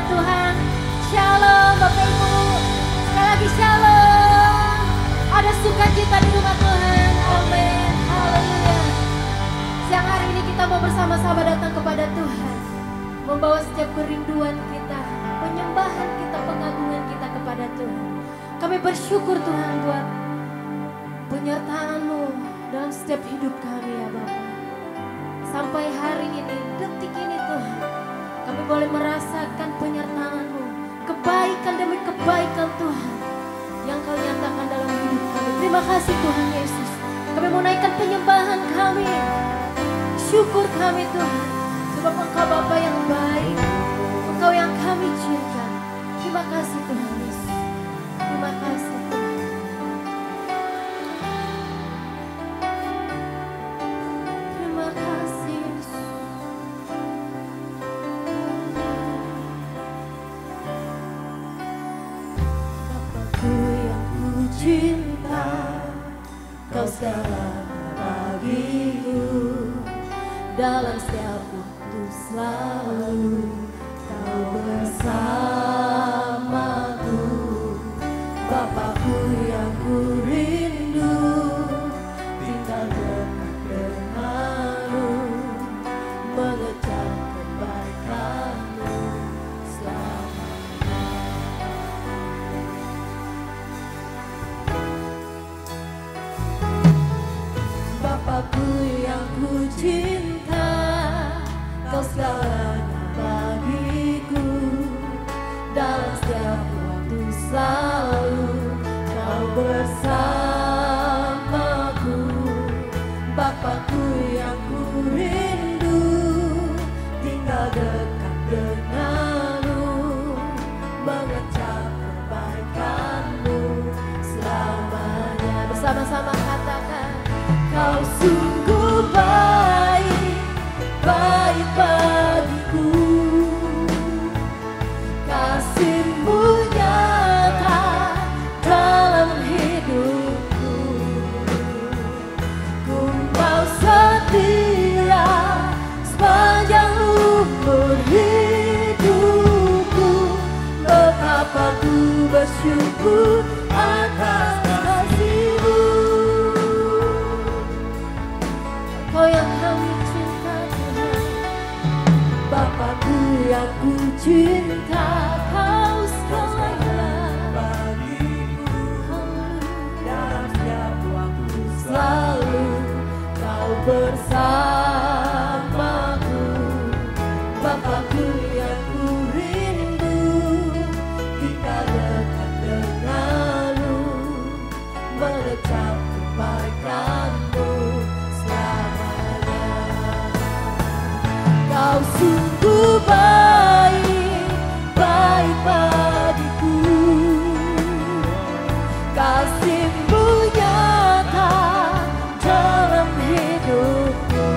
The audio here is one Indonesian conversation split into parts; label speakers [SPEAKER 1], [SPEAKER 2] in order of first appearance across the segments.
[SPEAKER 1] firman Tuhan. Shalom Bapak Ibu. Sekali lagi shalom. Ada sukacita di rumah Tuhan. Amin. Haleluya. Siang hari ini kita mau bersama-sama datang kepada Tuhan, membawa setiap kerinduan kita, penyembahan kita, pengagungan kita kepada Tuhan. Kami bersyukur Tuhan buat penyertaan-Mu dalam setiap hidup kami ya Bapa. Sampai hari ini, detik ini Tuhan, kami boleh merasakan penyertaan-Mu, kebaikan demi kebaikan Tuhan yang Kau nyatakan dalam hidup kami. Terima kasih Tuhan Yesus. Kami mau naikkan penyembahan kami, syukur kami Tuhan, sebab Engkau Bapa yang baik, Engkau yang kami cinta. Terima kasih Tuhan Yesus. Terima kasih Tuhan. Terima kasih Yesus. Bapakku yang ku cinta, Kau segalanya bagiku. Dalam setiap waktu selalu Kau bersamaku. Bapakku yang ku rindu, tinggal dekat denganmu, mengecap kebaikan-Mu selamanya. Bapakku yang ku cinta, Kau segalanya bagiku. Dalam setiap waktu selalu Kau bersamaku. Bapakku yang ku rindu, tinggal dekat denganmu, mengecap kebaikan-Mu selamanya. Bersama-sama katakan, Kau sungguh baik, baik bagiku. Kasih-Mu nyata dalam hidupku. Ku mau setia sepanjang umur hidupku. Betapa ku bersyukur atas kasih-Mu. Kau yang kami cinta Tuhan, Bapakku yang ku cinta, Kau segalanya bagiku. Dalam setiap waktu selalu Kau bersamaku. Bapakku yang ku rindu, tinggal dekat denganmu, mengecap kebaikan-Mu selamanya. Kau sungguh baik, baik bagiku. Kasih-Mu nyata dalam hidupku.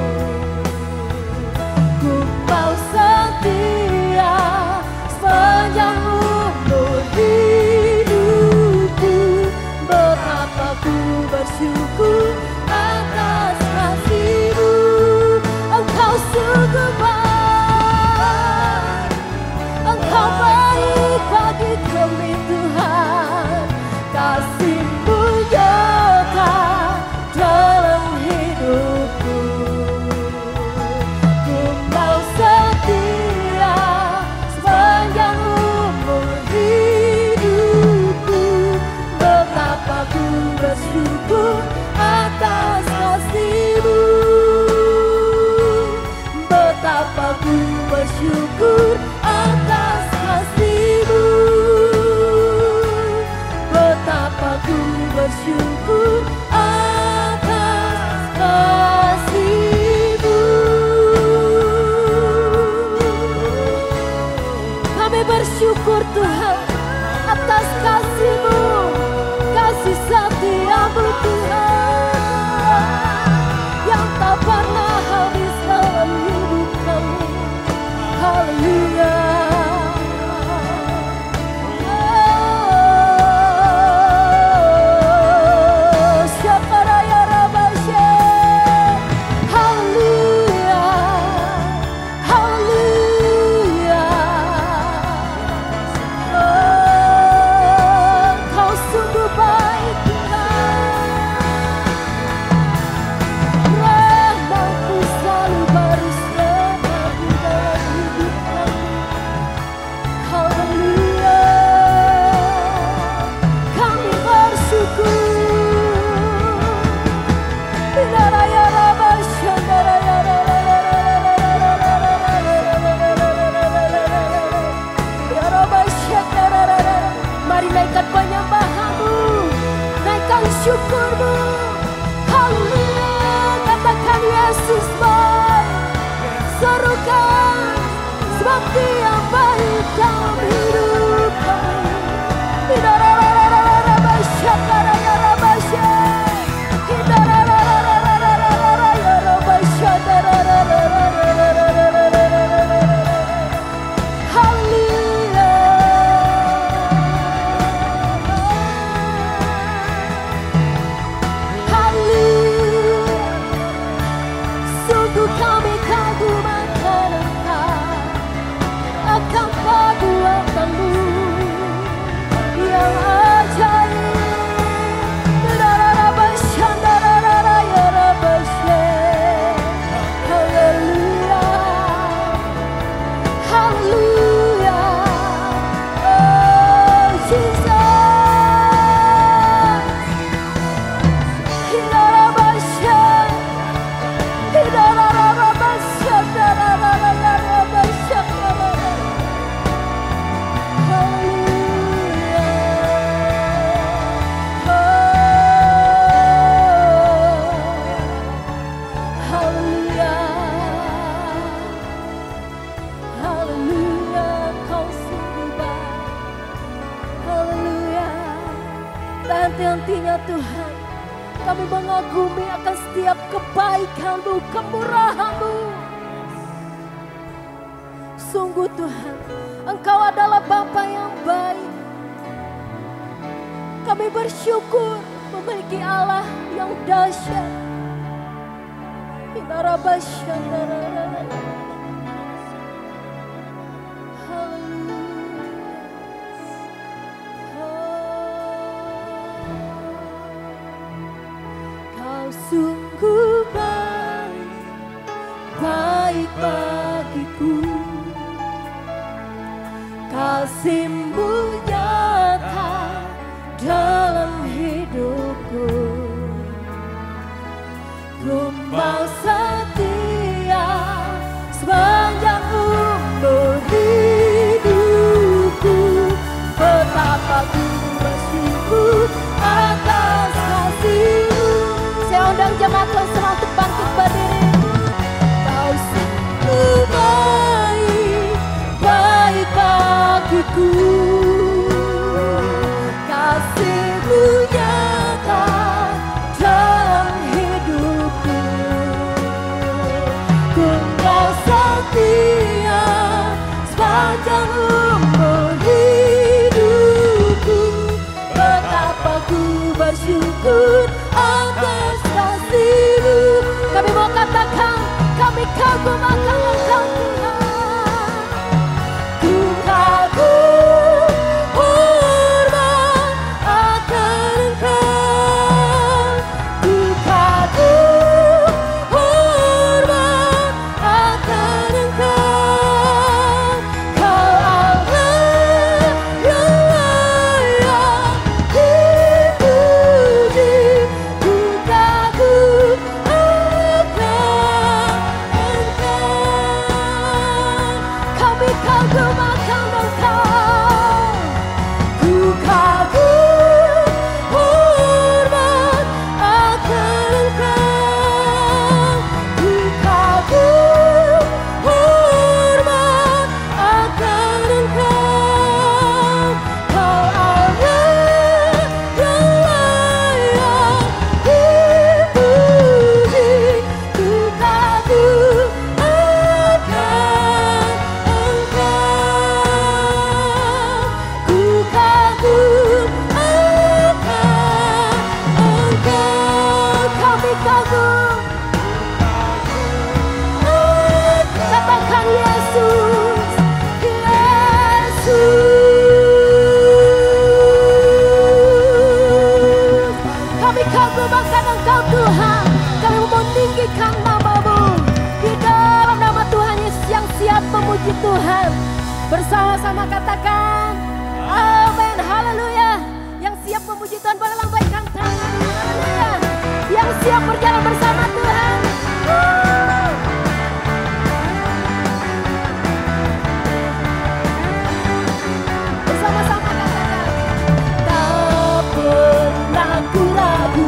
[SPEAKER 1] Ku mau setia sepanjang umur hidupku. Betapa ku bersyukur atas kasih-Mu. Engkau sungguh baik, Engkau baik bagi kami Tuhan. Kasih-Mu nyata dalam hidupku. Ku mau setia sepanjang umur hidupku. Betapa ku bersyukur atas kasih-Mu. Betapa ku bersyukur atas kasih-Mu. Betapa ku bersyukur atas kasih-Mu. Kami bersyukur Tuhan atas kasih-Mu, kasih setia-Mu Tuhan, yang tak pernah habis dalam hidup kami. Haleluya. Haleluya. bersyukur-Mu. Haleluya, katakan Yesus baik. Serukan sebab Dia baik dalam hidup kami. Sungguh kami kagum akan Engkau, akan perbuatan-Mu yang ajaib. Haleluya, haleluya, oh Jesus. Henti-hentinya Tuhan, kami mengagumi akan setiap kebaikan-Mu, kemurahan-Mu. Sungguh Tuhan, Engkau adalah Bapa yang baik. Kami bersyukur memiliki Allah yang dahsyat. Sungguh baik, baik bagiku. Kasih-Mu nyata dalam hidupku. Ku mau setia sepanjang umur hidupku. Betapa ku bersyukur atas kasih-Mu. Saya undang jemaat Tuhan semua untuk bangkit berdiri. Kau sungguh baik, baik bagiku. Kasih-Mu nyata dalam hidupku. Ku mau setia sepanjang umur hidupku. Betapa ku bersyukur atas kasih-Mu. Kami mau katakan, kami kagum akan Engkau Tuhan. Ku kagum, hormat akan Engkau. Ku kagum, hormat akan Engkau. Kau Allah yang layak dipuji. Ku kagum akan Engkau. Kami kagum akan Engkau. Ku kagum, hormat akan Engkau. Ku kagum, hormat akan Engkau. Kau Allah yang layak dipuji. Ku kagum akan Engkau. Ku kagum akan Engkau. Kami kagum. Katakan Yesus, Yesus. Kami kagum akan Engkau Tuhan. Kami mau meninggikan nama-Mu. Di dalam nama Tuhan Yesus yang siap memuji Tuhan. Bersama-sama katakan amin, haleluya. Yang siap memuji Tuhan boleh lambaikan tangan, haleluya. Yang siap berjalan bersama Tuhan. Bersama-sama katakan, tak pernah ku ragu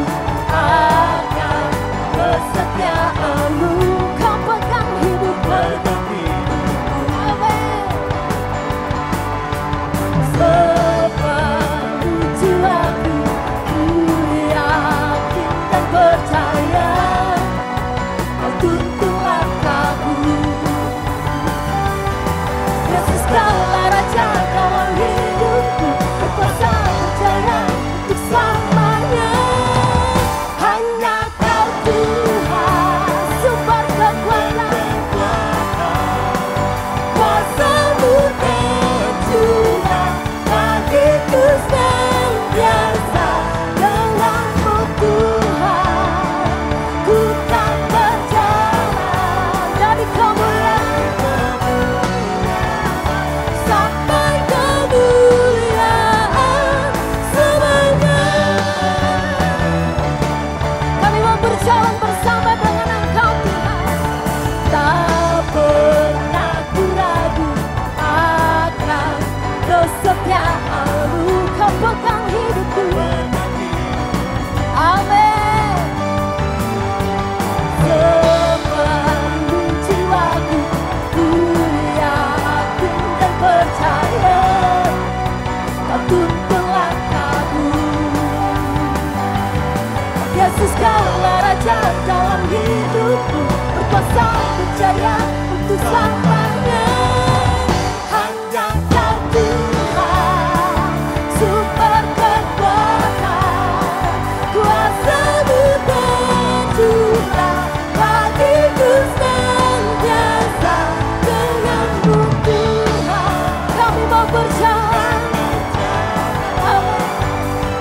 [SPEAKER 1] setiamu kau pegang hidupku. Amin. Sepenuh jiwaku ku yakin dan percaya kau tuntun langkahku. Yesus kaulah Raja dalam hidupku, berkuasa berjaya untuk selamanya. Hanya Kau Tuhan, sumber kekuatan, kuasa-Mu tercurah bagiku senantiasa. Dengan-Mu Tuhan kami mau berjalan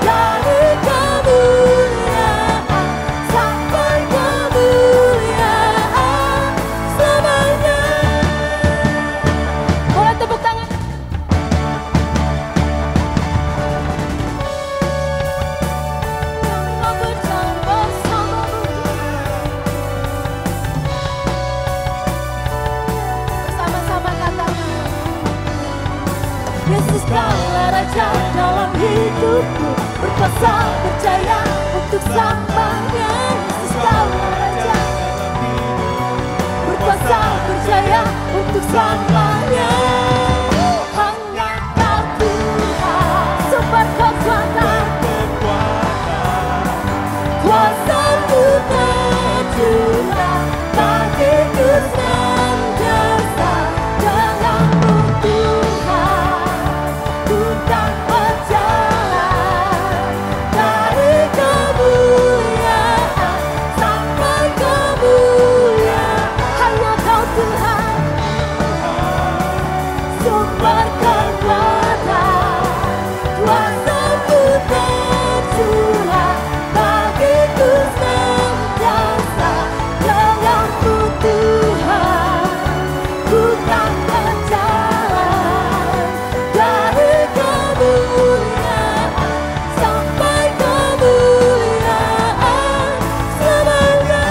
[SPEAKER 1] dari kemuliaan sampai kemuliaan selamanya. Boleh tepuk tangan. Kami mau berjalan bersama-Mu. Bersama-sama katakan, Yesus kaulah Raja dalam hidupku, berkuasa berjaya untuk selamanya. Yesus kaulah Raja, berkuasa berjaya untuk selamanya. Hanya Kau Tuhan, sumber kekuatan, kuasa-Mu tercurah bagiku senantiasa. Dengan-Mu Tuhan ku tak berjalan dari kemuliaan sampai kemuliaan. Hanya Kau Tuhan, sumber kekuatan, kuasa-Mu tercurah bagiku senantiasa. Dengan-Mu Tuhan ku tak berjalan dari kemuliaan sampai kemuliaan selamanya.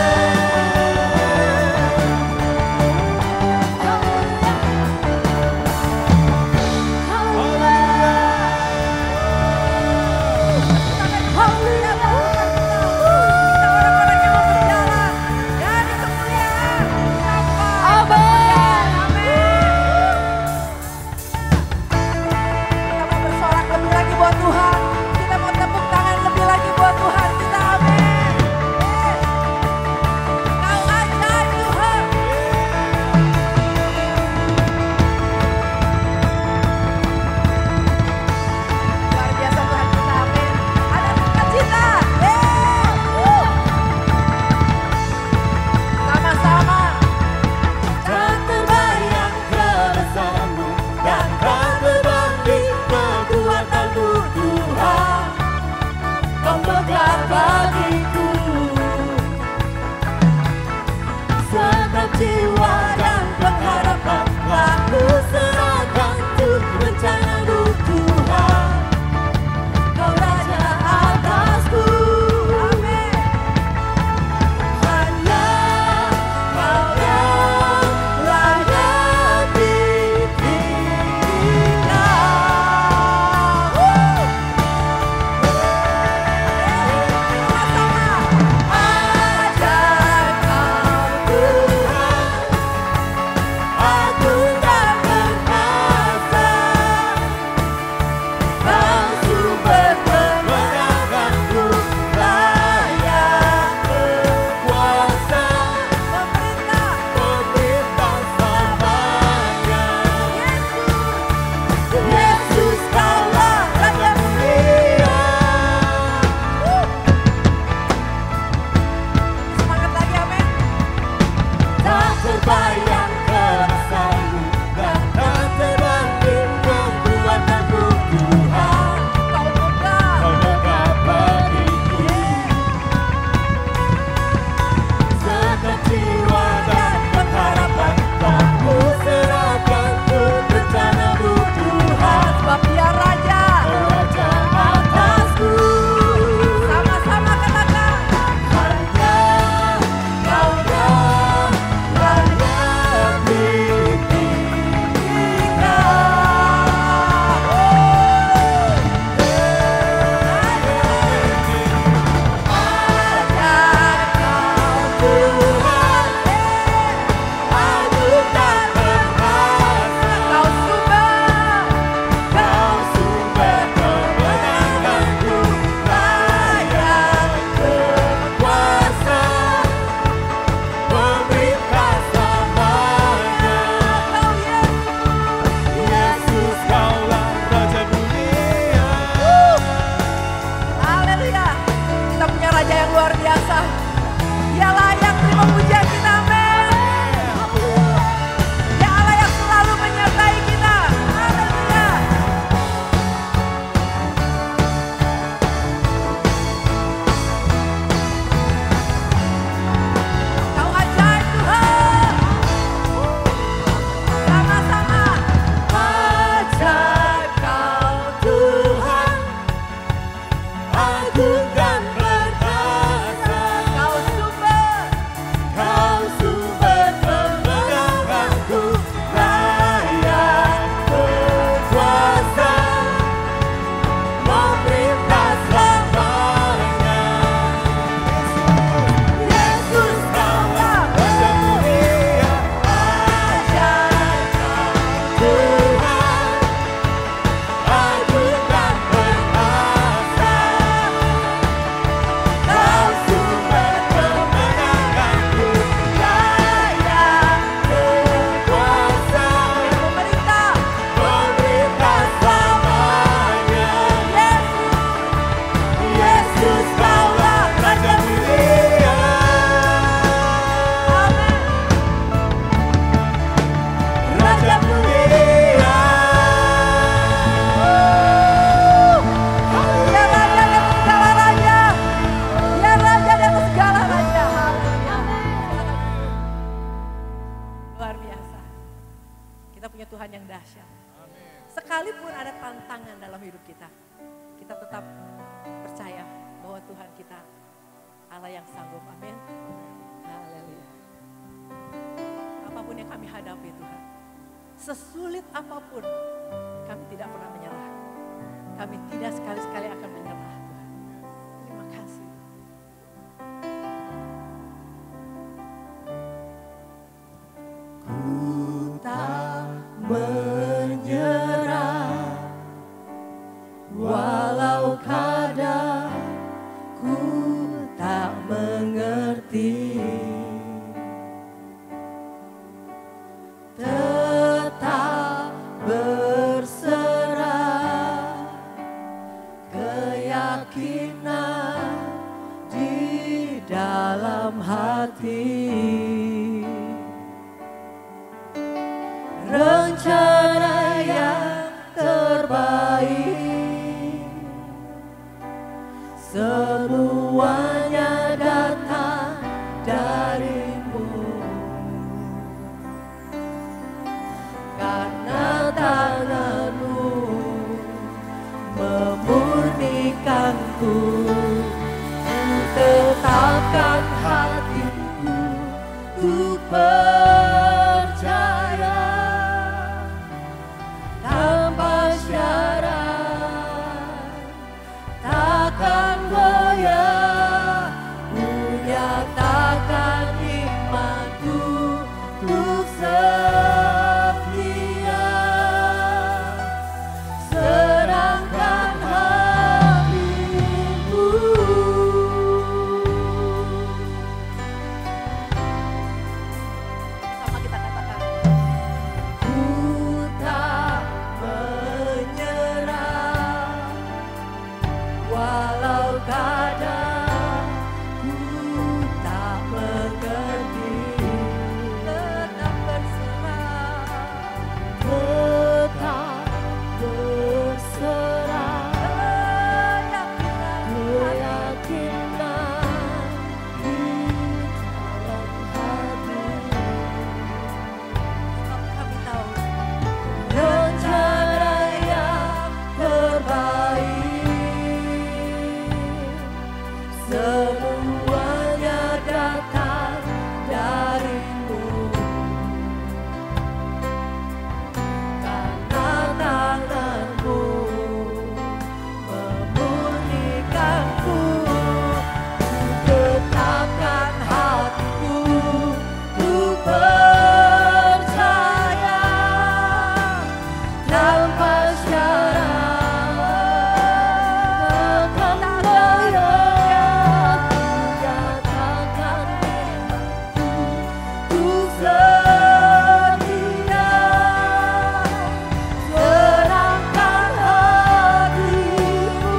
[SPEAKER 1] Jiwa dan pengharapan aku serahkan untuk rencana-Mu Tuhan. Kau Raja atasku, amin. Hanya Kau yang layak dibina. Ajar Kau Tuhan, aku tak
[SPEAKER 2] Sekalipun ada tantangan dalam hidup kita, kita tetap percaya bahwa Tuhan kita Allah yang sanggup. Amin. Haleluya. Apapun yang kami hadapi Tuhan, sesulit apapun, kami tidak pernah menyerah. Kami tidak sekali-sekali akan menyerah Tuhan. Terima kasih.
[SPEAKER 3] Ku tak menyerah, walau kadang ku tak mengerti, tetap berserah, keyakinan di dalam hati. Rencana yang terbaik semuanya datang darimu, karena tanganmu memurnikanku. Ku tetapkan hatiku untuk percaya tanpa syarat, takkan goyah, ku nyatakan imanku untuk setia, serahkan hatiku.
[SPEAKER 2] Sama kita katakan,
[SPEAKER 3] Ku tak menyerah, walau kadang ku tak mengerti,
[SPEAKER 2] tetap berserah,
[SPEAKER 3] tetap berserah, keyakinan di dalam hati.
[SPEAKER 2] sebab kami tahu
[SPEAKER 3] Rencana yang terbaik semuanya datang darimu, karena tanganmu memurnikanku. Ku tetapkan hatiku untuk percaya tanpa syarat, takkan goyah, ku nyatakan imanku untuk setia, serahkan hatiku.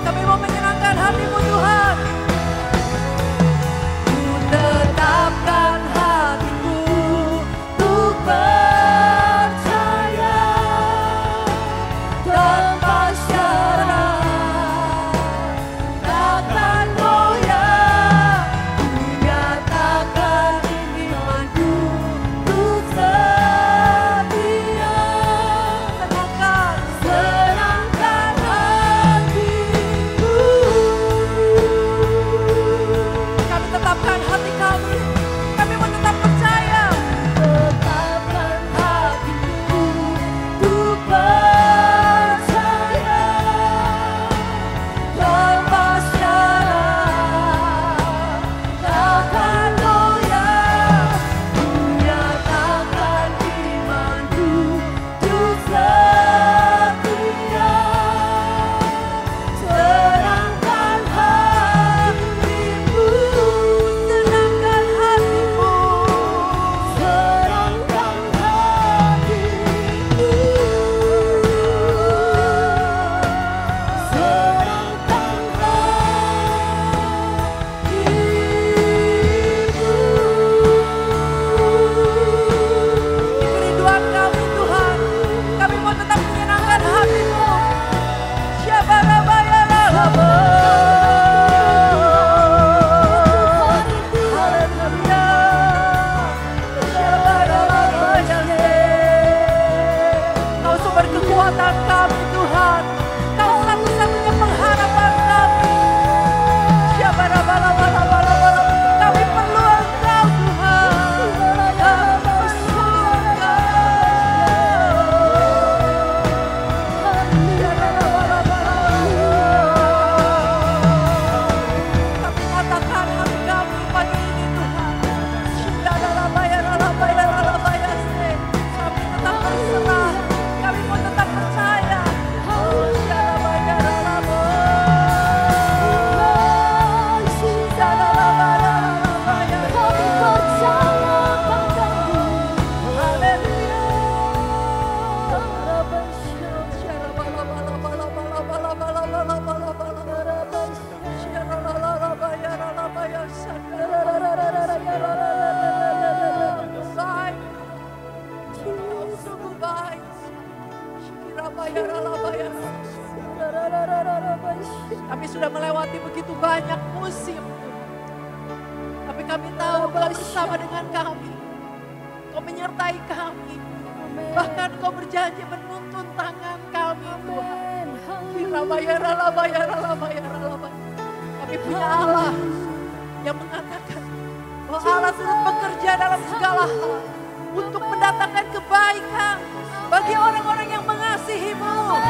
[SPEAKER 2] kami mau menyenangkan hatimu Tuhan.
[SPEAKER 3] Ku tetapkan hatiku untuk percaya
[SPEAKER 2] kekuatan kami Tuhan. Kau satu-satunya pengharapan kami. Kami perlu Engkau Tuhan. Kami katakan hati kami pagi ini Tuhan. Kami tetap berserah. Kami mau tetap percaya. Kami sudah melewati begitu banyak musim, tapi kami tahu Kau bersama dengan kami. Kau menyertai kami. Bahkan Kau berjanji menuntun tangan kami Tuhan. Kami punya Allah yang mengatakan bahwa Allah turut bekerja dalam segala hal untuk mendatangkan kebaikan bagi orang-orang yang mengasihi-Mu.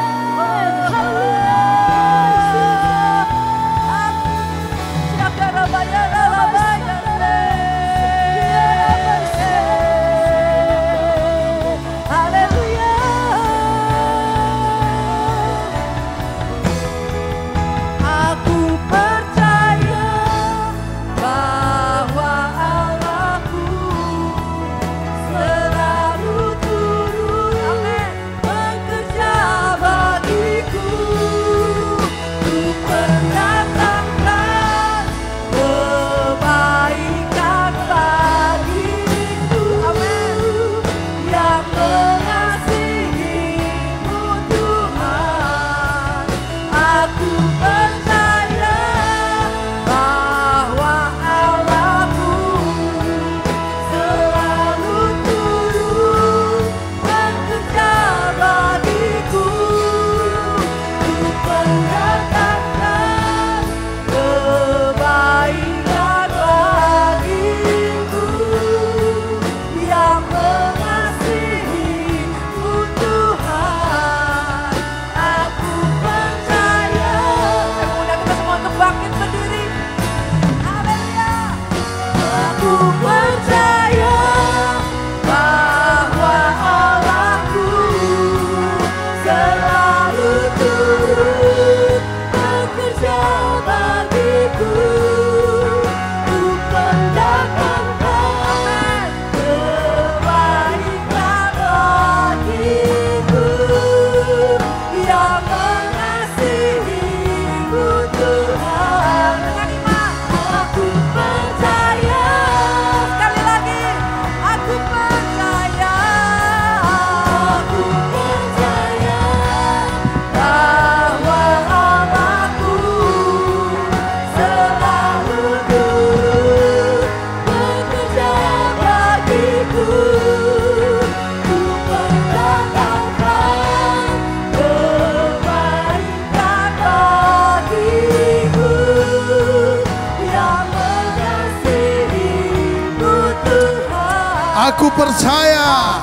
[SPEAKER 4] Aku percaya.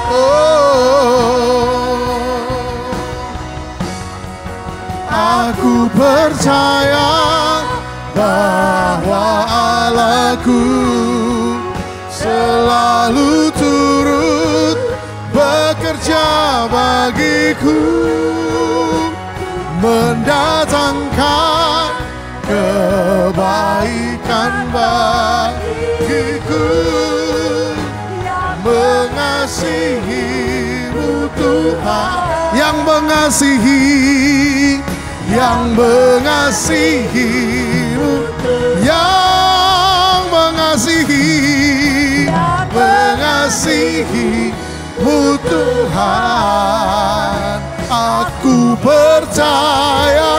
[SPEAKER 4] Oh, aku percaya bahwa Allahku selalu turut bekerja bagiku, mendatangkan kebaikan bagiku, mengasihi-Mu Tuhan, yang mengasihi, yang mengasihi-Mu, yang mengasihi, mengasihi-Mu Tuhan. Aku percaya.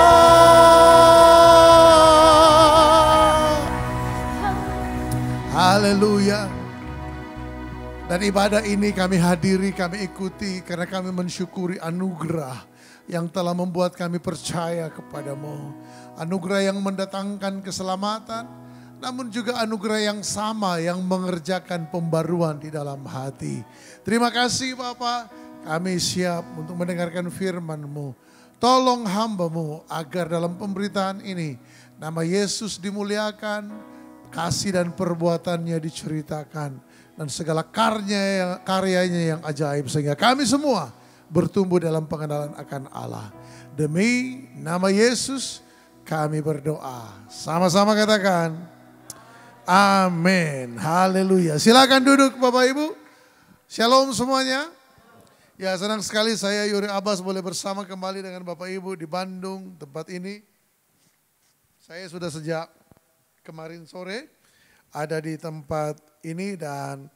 [SPEAKER 4] Haleluya. Dan Dan ibadah ini kami hadiri, kami ikuti karena kami mensyukuri anugerah yang telah membuat kami percaya kepadamu. Anugerah yang mendatangkan keselamatan, namun juga anugerah yang sama yang mengerjakan pembaruan di dalam hati. Terima kasih Bapa, kami siap untuk mendengarkan firman-Mu. Tolong hamba-Mu agar dalam pemberitaan ini nama Yesus dimuliakan, kasih dan perbuatannya diceritakan. Dan segala karyanya yang ajaib sehingga kami semua bertumbuh dalam pengenalan akan Allah. Demi nama Yesus kami berdoa. Sama-sama katakan amin. Haleluya. Silakan duduk Bapak Ibu. Shalom semuanya. Ya, senang sekali saya Yuri Abbas boleh bersama kembali dengan Bapak Ibu di Bandung, tempat ini. Saya sudah sejak kemarin sore ada di tempat ini dan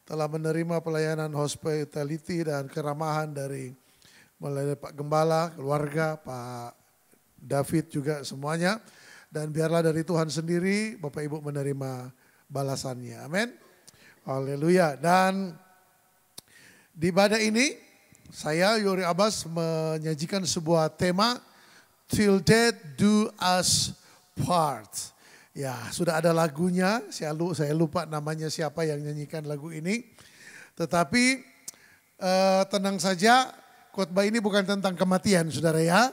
[SPEAKER 4] telah menerima pelayanan hospitality dan keramahan dari mulai Pak Gembala, keluarga, Pak David juga semuanya. Dan biarlah dari Tuhan sendiri Bapak Ibu menerima balasannya. Amin. Haleluya. Dan di ibadah ini saya Yuri Abbas menyajikan sebuah tema Till Death Do Us Part. Ya, sudah ada lagunya, saya lupa namanya siapa yang nyanyikan lagu ini. Tetapi tenang saja, khotbah ini bukan tentang kematian saudara ya.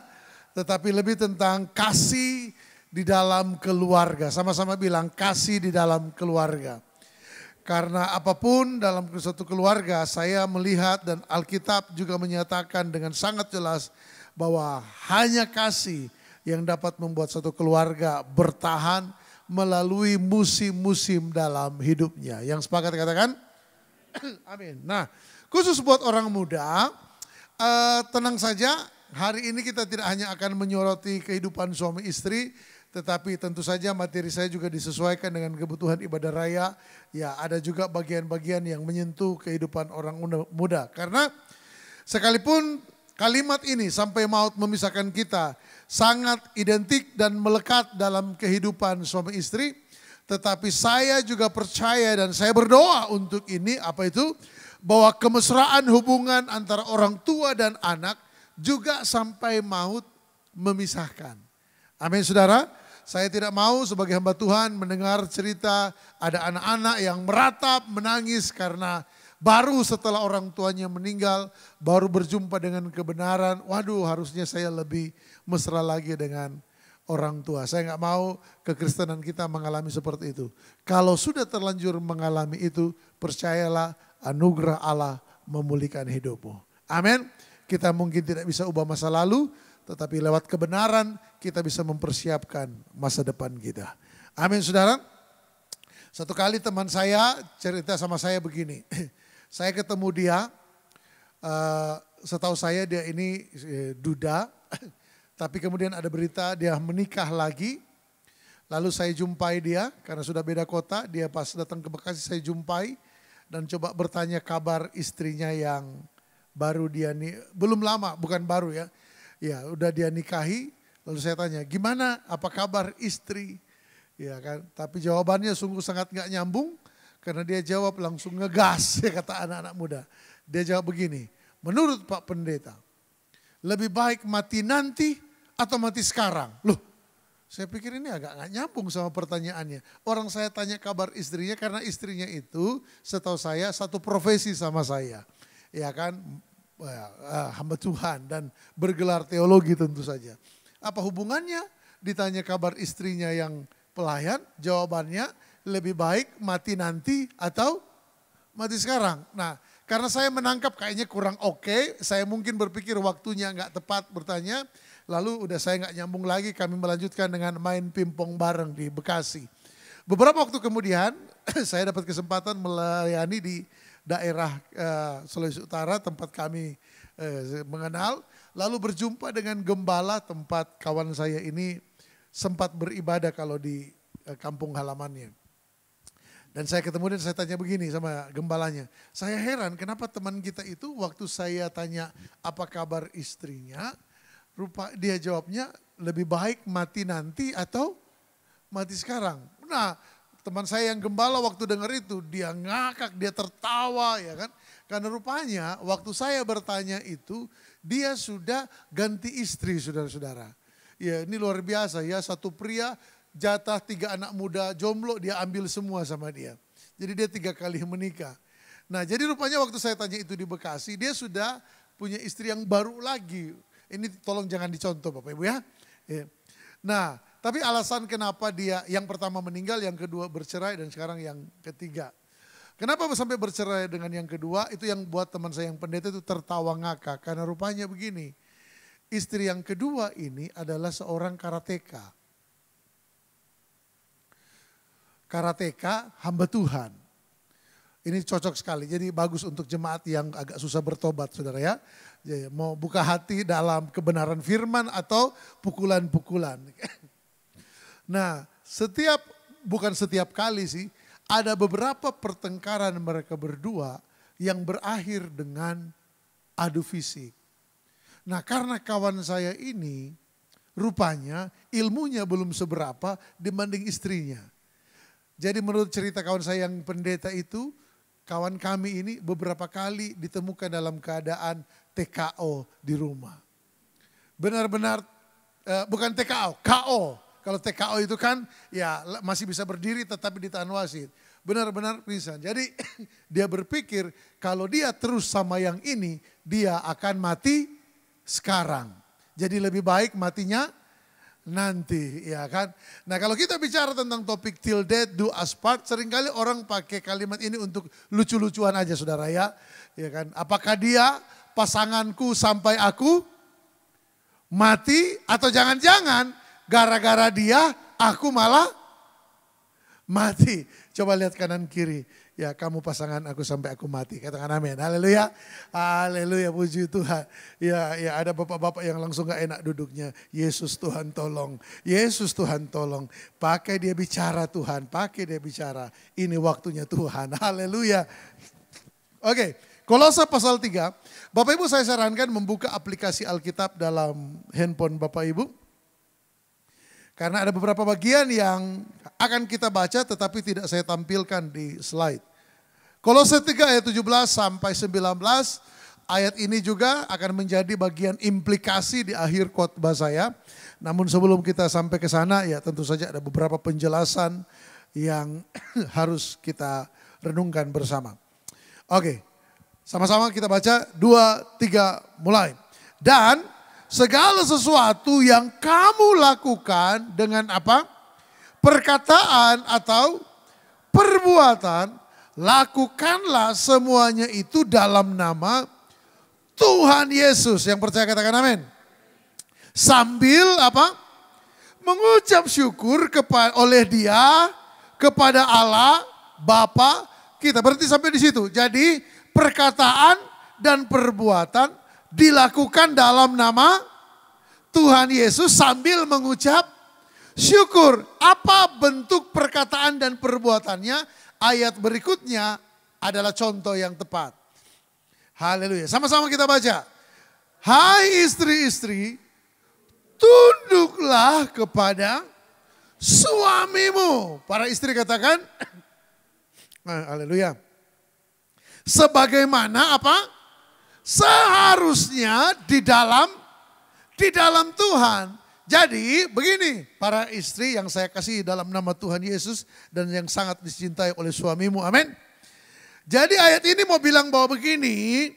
[SPEAKER 4] Tetapi lebih tentang kasih di dalam keluarga. Sama-sama bilang kasih di dalam keluarga. Karena apapun dalam suatu keluarga saya melihat dan Alkitab juga menyatakan dengan sangat jelas bahwa hanya kasih yang dapat membuat suatu keluarga bertahan melalui musim-musim dalam hidupnya. Yang sepakat katakan? Amin. Nah, khusus buat orang muda, tenang saja, hari ini kita tidak hanya akan menyoroti kehidupan suami istri, tetapi tentu saja materi saya juga disesuaikan dengan kebutuhan ibadah raya. Ya, ada juga bagian-bagian yang menyentuh kehidupan orang muda. Karena sekalipun kalimat ini sampai maut memisahkan kita sangat identik dan melekat dalam kehidupan suami istri. Tetapi saya juga percaya dan saya berdoa untuk ini, apa itu? Bahwa kemesraan hubungan antara orang tua dan anak juga sampai maut memisahkan. Amin saudara. Saya tidak mau sebagai hamba Tuhan mendengar cerita ada anak-anak yang meratap, menangis karena baru setelah orang tuanya meninggal, baru berjumpa dengan kebenaran. Waduh, harusnya saya lebih mesra lagi dengan orang tua. Saya nggak mau kekristenan kita mengalami seperti itu. Kalau sudah terlanjur mengalami itu, percayalah anugerah Allah memulihkan hidupmu. Amin. Kita mungkin tidak bisa ubah masa lalu, tetapi lewat kebenaran kita bisa mempersiapkan masa depan kita. Amin saudara. Satu kali teman saya cerita sama saya begini. Saya ketemu dia, setahu saya dia ini duda, tapi kemudian ada berita dia menikah lagi. Lalu saya jumpai dia karena sudah beda kota, dia pas datang ke Bekasi saya jumpai dan coba bertanya kabar istrinya yang baru dia belum lama, bukan baru ya. Ya udah dia nikahi, lalu saya tanya gimana, apa kabar istri? Ya kan, tapi jawabannya sungguh sangat gak nyambung. Karena dia jawab langsung ngegas, kata anak-anak muda. Dia jawab begini, menurut Pak Pendeta, lebih baik mati nanti atau mati sekarang? Loh, saya pikir ini agak gak nyambung sama pertanyaannya. Orang saya tanya kabar istrinya karena istrinya itu setahu saya satu profesi sama saya. Ya kan, hamba Tuhan dan bergelar teologi tentu saja. Apa hubungannya? Ditanya kabar istrinya yang pelayan, jawabannya lebih baik mati nanti atau mati sekarang. Nah, karena saya menangkap kayaknya kurang oke, saya mungkin berpikir waktunya nggak tepat bertanya. Lalu udah saya nggak nyambung lagi, kami melanjutkan dengan main pingpong bareng di Bekasi. Beberapa waktu kemudian saya dapat kesempatan melayani di daerah Sulawesi Utara tempat kami mengenal. Lalu berjumpa dengan gembala tempat kawan saya ini sempat beribadah kalau di kampung halamannya. Dan saya ketemu dan saya tanya begini sama gembalanya. Saya heran kenapa teman kita itu waktu saya tanya apa kabar istrinya, dia jawabnya lebih baik mati nanti atau mati sekarang. Nah teman saya yang gembala waktu dengar itu, dia ngakak, dia tertawa ya kan. Karena rupanya waktu saya bertanya itu, dia sudah ganti istri saudara-saudara. Ya ini luar biasa ya, satu pria jatah 3 anak muda jomblo dia ambil semua sama dia. Jadi dia 3 kali menikah. Nah jadi rupanya waktu saya tanya itu di Bekasi, dia sudah punya istri yang baru lagi. Ini tolong jangan dicontoh Bapak Ibu ya. Nah tapi alasan kenapa dia yang pertama meninggal, yang kedua bercerai dan sekarang yang ketiga. Kenapa sampai bercerai dengan yang kedua? Itu yang buat teman saya yang pendeta itu tertawa ngakak. Karena rupanya begini, istri yang kedua ini adalah seorang karateka. Karateka hamba Tuhan. Ini cocok sekali, jadi bagus untuk jemaat yang agak susah bertobat saudara ya. Jadi, mau buka hati dalam kebenaran firman atau pukulan-pukulan. Nah bukan setiap kali sih, ada beberapa pertengkaran mereka berdua yang berakhir dengan adu fisik. Nah karena kawan saya ini rupanya ilmunya belum seberapa dibanding istrinya. Jadi menurut cerita kawan saya yang pendeta itu, kawan kami ini beberapa kali ditemukan dalam keadaan TKO di rumah. Benar-benar bukan TKO, KO. Kalau TKO itu kan ya masih bisa berdiri tetapi ditahan wasit. Benar-benar pingsan. Jadi dia berpikir kalau dia terus sama yang ini dia akan mati sekarang. Jadi lebih baik matinya nanti ya kan. Nah kalau kita bicara tentang topik till death do us part, seringkali orang pakai kalimat ini untuk lucu-lucuan aja saudara ya. Ya kan. Apakah dia pasanganku sampai aku mati atau jangan-jangan gara-gara dia aku malah mati. Coba lihat kanan kiri. Ya kamu pasangan aku sampai aku mati. Katakan amin. Haleluya. Haleluya puji Tuhan. Ya ada bapak-bapak yang langsung gak enak duduknya. Yesus Tuhan tolong. Yesus Tuhan tolong. Pakai dia bicara Tuhan. Pakai dia bicara. Ini waktunya Tuhan. Haleluya. Oke. Kolose pasal 3. Bapak Ibu saya sarankan membuka aplikasi Alkitab dalam handphone Bapak Ibu. Karena ada beberapa bagian yang akan kita baca tetapi tidak saya tampilkan di slide. Kolose 3 ayat 17 sampai 19, ayat ini juga akan menjadi bagian implikasi di akhir khotbah saya. Namun sebelum kita sampai ke sana ya tentu saja ada beberapa penjelasan yang harus kita renungkan bersama. Oke, sama-sama kita baca 2, 3 mulai. Dan segala sesuatu yang kamu lakukan dengan apa? Perkataan atau perbuatan, lakukanlah semuanya itu dalam nama Tuhan Yesus. Yang percaya katakan amin. Sambil apa? Mengucap syukur oleh Dia kepada Allah Bapa kita. Berarti sampai di situ. Jadi perkataan dan perbuatan dilakukan dalam nama Tuhan Yesus sambil mengucap syukur. Apa bentuk perkataan dan perbuatannya? Ayat berikutnya adalah contoh yang tepat. Haleluya. Sama-sama kita baca. Hai istri-istri, tunduklah kepada suamimu. Para istri katakan, haleluya. Sebagaimana apa? Seharusnya di dalam Tuhan. Jadi begini para istri yang saya kasih dalam nama Tuhan Yesus dan yang sangat dicintai oleh suamimu, amin. Jadi ayat ini mau bilang bahwa begini,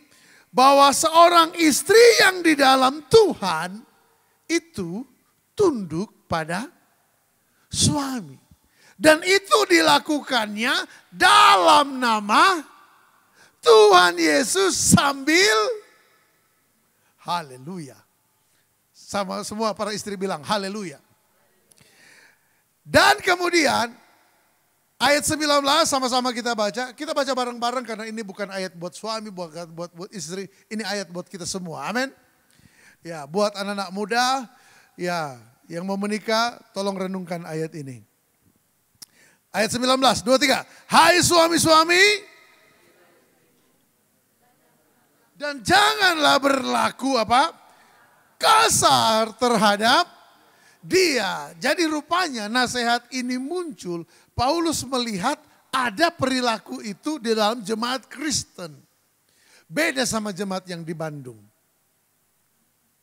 [SPEAKER 4] bahwa seorang istri yang di dalam Tuhan itu tunduk pada suami. Dan itu dilakukannya dalam nama Tuhan Yesus sambil haleluya. Sama semua para istri bilang haleluya. Dan kemudian ayat 19 sama-sama kita baca. Kita baca bareng-bareng karena ini bukan ayat buat suami, buat istri. Ini ayat buat kita semua. Amin. Ya, buat anak-anak muda ya yang mau menikah tolong renungkan ayat ini. Ayat 19, 2, 3. Hai suami-suami, dan janganlah berlaku apa? Kasar terhadap dia. Jadi rupanya nasihat ini muncul, Paulus melihat ada perilaku itu di dalam jemaat Kristen. Beda sama jemaat yang di Bandung.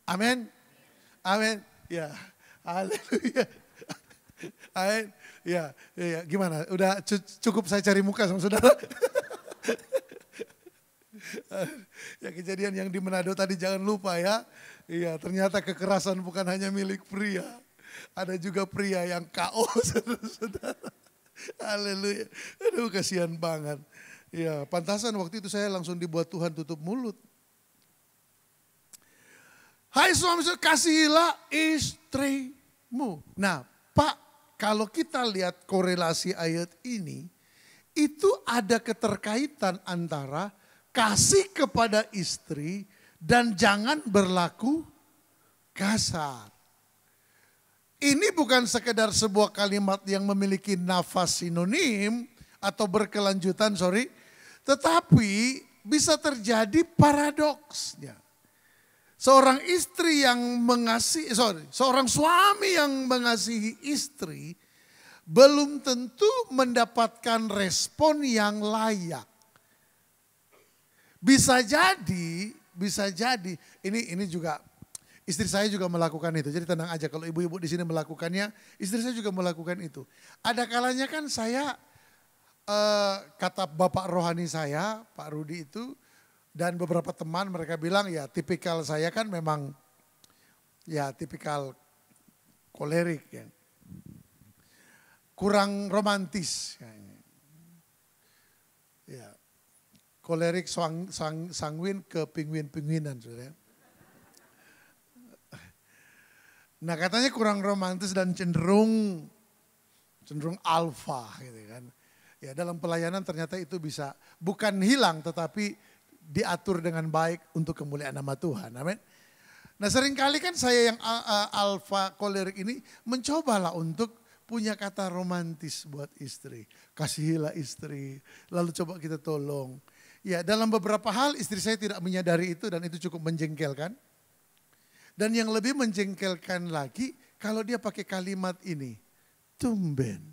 [SPEAKER 4] Amin. Amin. Ya. Haleluya. Amin. Ya, ya, gimana? Udah cukup saya cari muka sama saudara? Ya, kejadian yang di Manado tadi jangan lupa ya. Iya, ternyata kekerasan bukan hanya milik pria. Ada juga pria yang KO, saudara-saudara. Haleluya. Aduh, kasihan banget. Ya, pantasan waktu itu saya langsung dibuat Tuhan tutup mulut. Hai suami, kasihilah istrimu. Nah, Pak, kalau kita lihat korelasi ayat ini, itu ada keterkaitan antara kasih kepada istri dan jangan berlaku kasar. Ini bukan sekedar sebuah kalimat yang memiliki nafas sinonim atau berkelanjutan, tetapi bisa terjadi paradoksnya. Seorang suami yang mengasihi istri belum tentu mendapatkan respon yang layak. Bisa jadi ini juga istri saya juga melakukan itu. Jadi tenang aja kalau ibu-ibu di sini melakukannya, istri saya juga melakukan itu. Ada kalanya kan saya kata bapak rohani saya, Pak Rudi itu, dan beberapa teman mereka bilang ya tipikal saya kan memang ya tipikal kolerik ya. Kurang romantis kayaknya. Ya. Kolerik sanguin ke pingwin-pingwinan. Nah katanya kurang romantis dan cenderung alfa gitu kan. Ya dalam pelayanan ternyata itu bisa bukan hilang tetapi diatur dengan baik untuk kemuliaan nama Tuhan. Amin. Nah seringkali kan saya yang alfa kolerik ini mencobalah untuk punya kata romantis buat istri. Kasihilah istri, lalu coba kita tolong. Ya dalam beberapa hal istri saya tidak menyadari itu dan itu cukup menjengkelkan. Dan yang lebih menjengkelkan lagi kalau dia pakai kalimat ini. Tumben.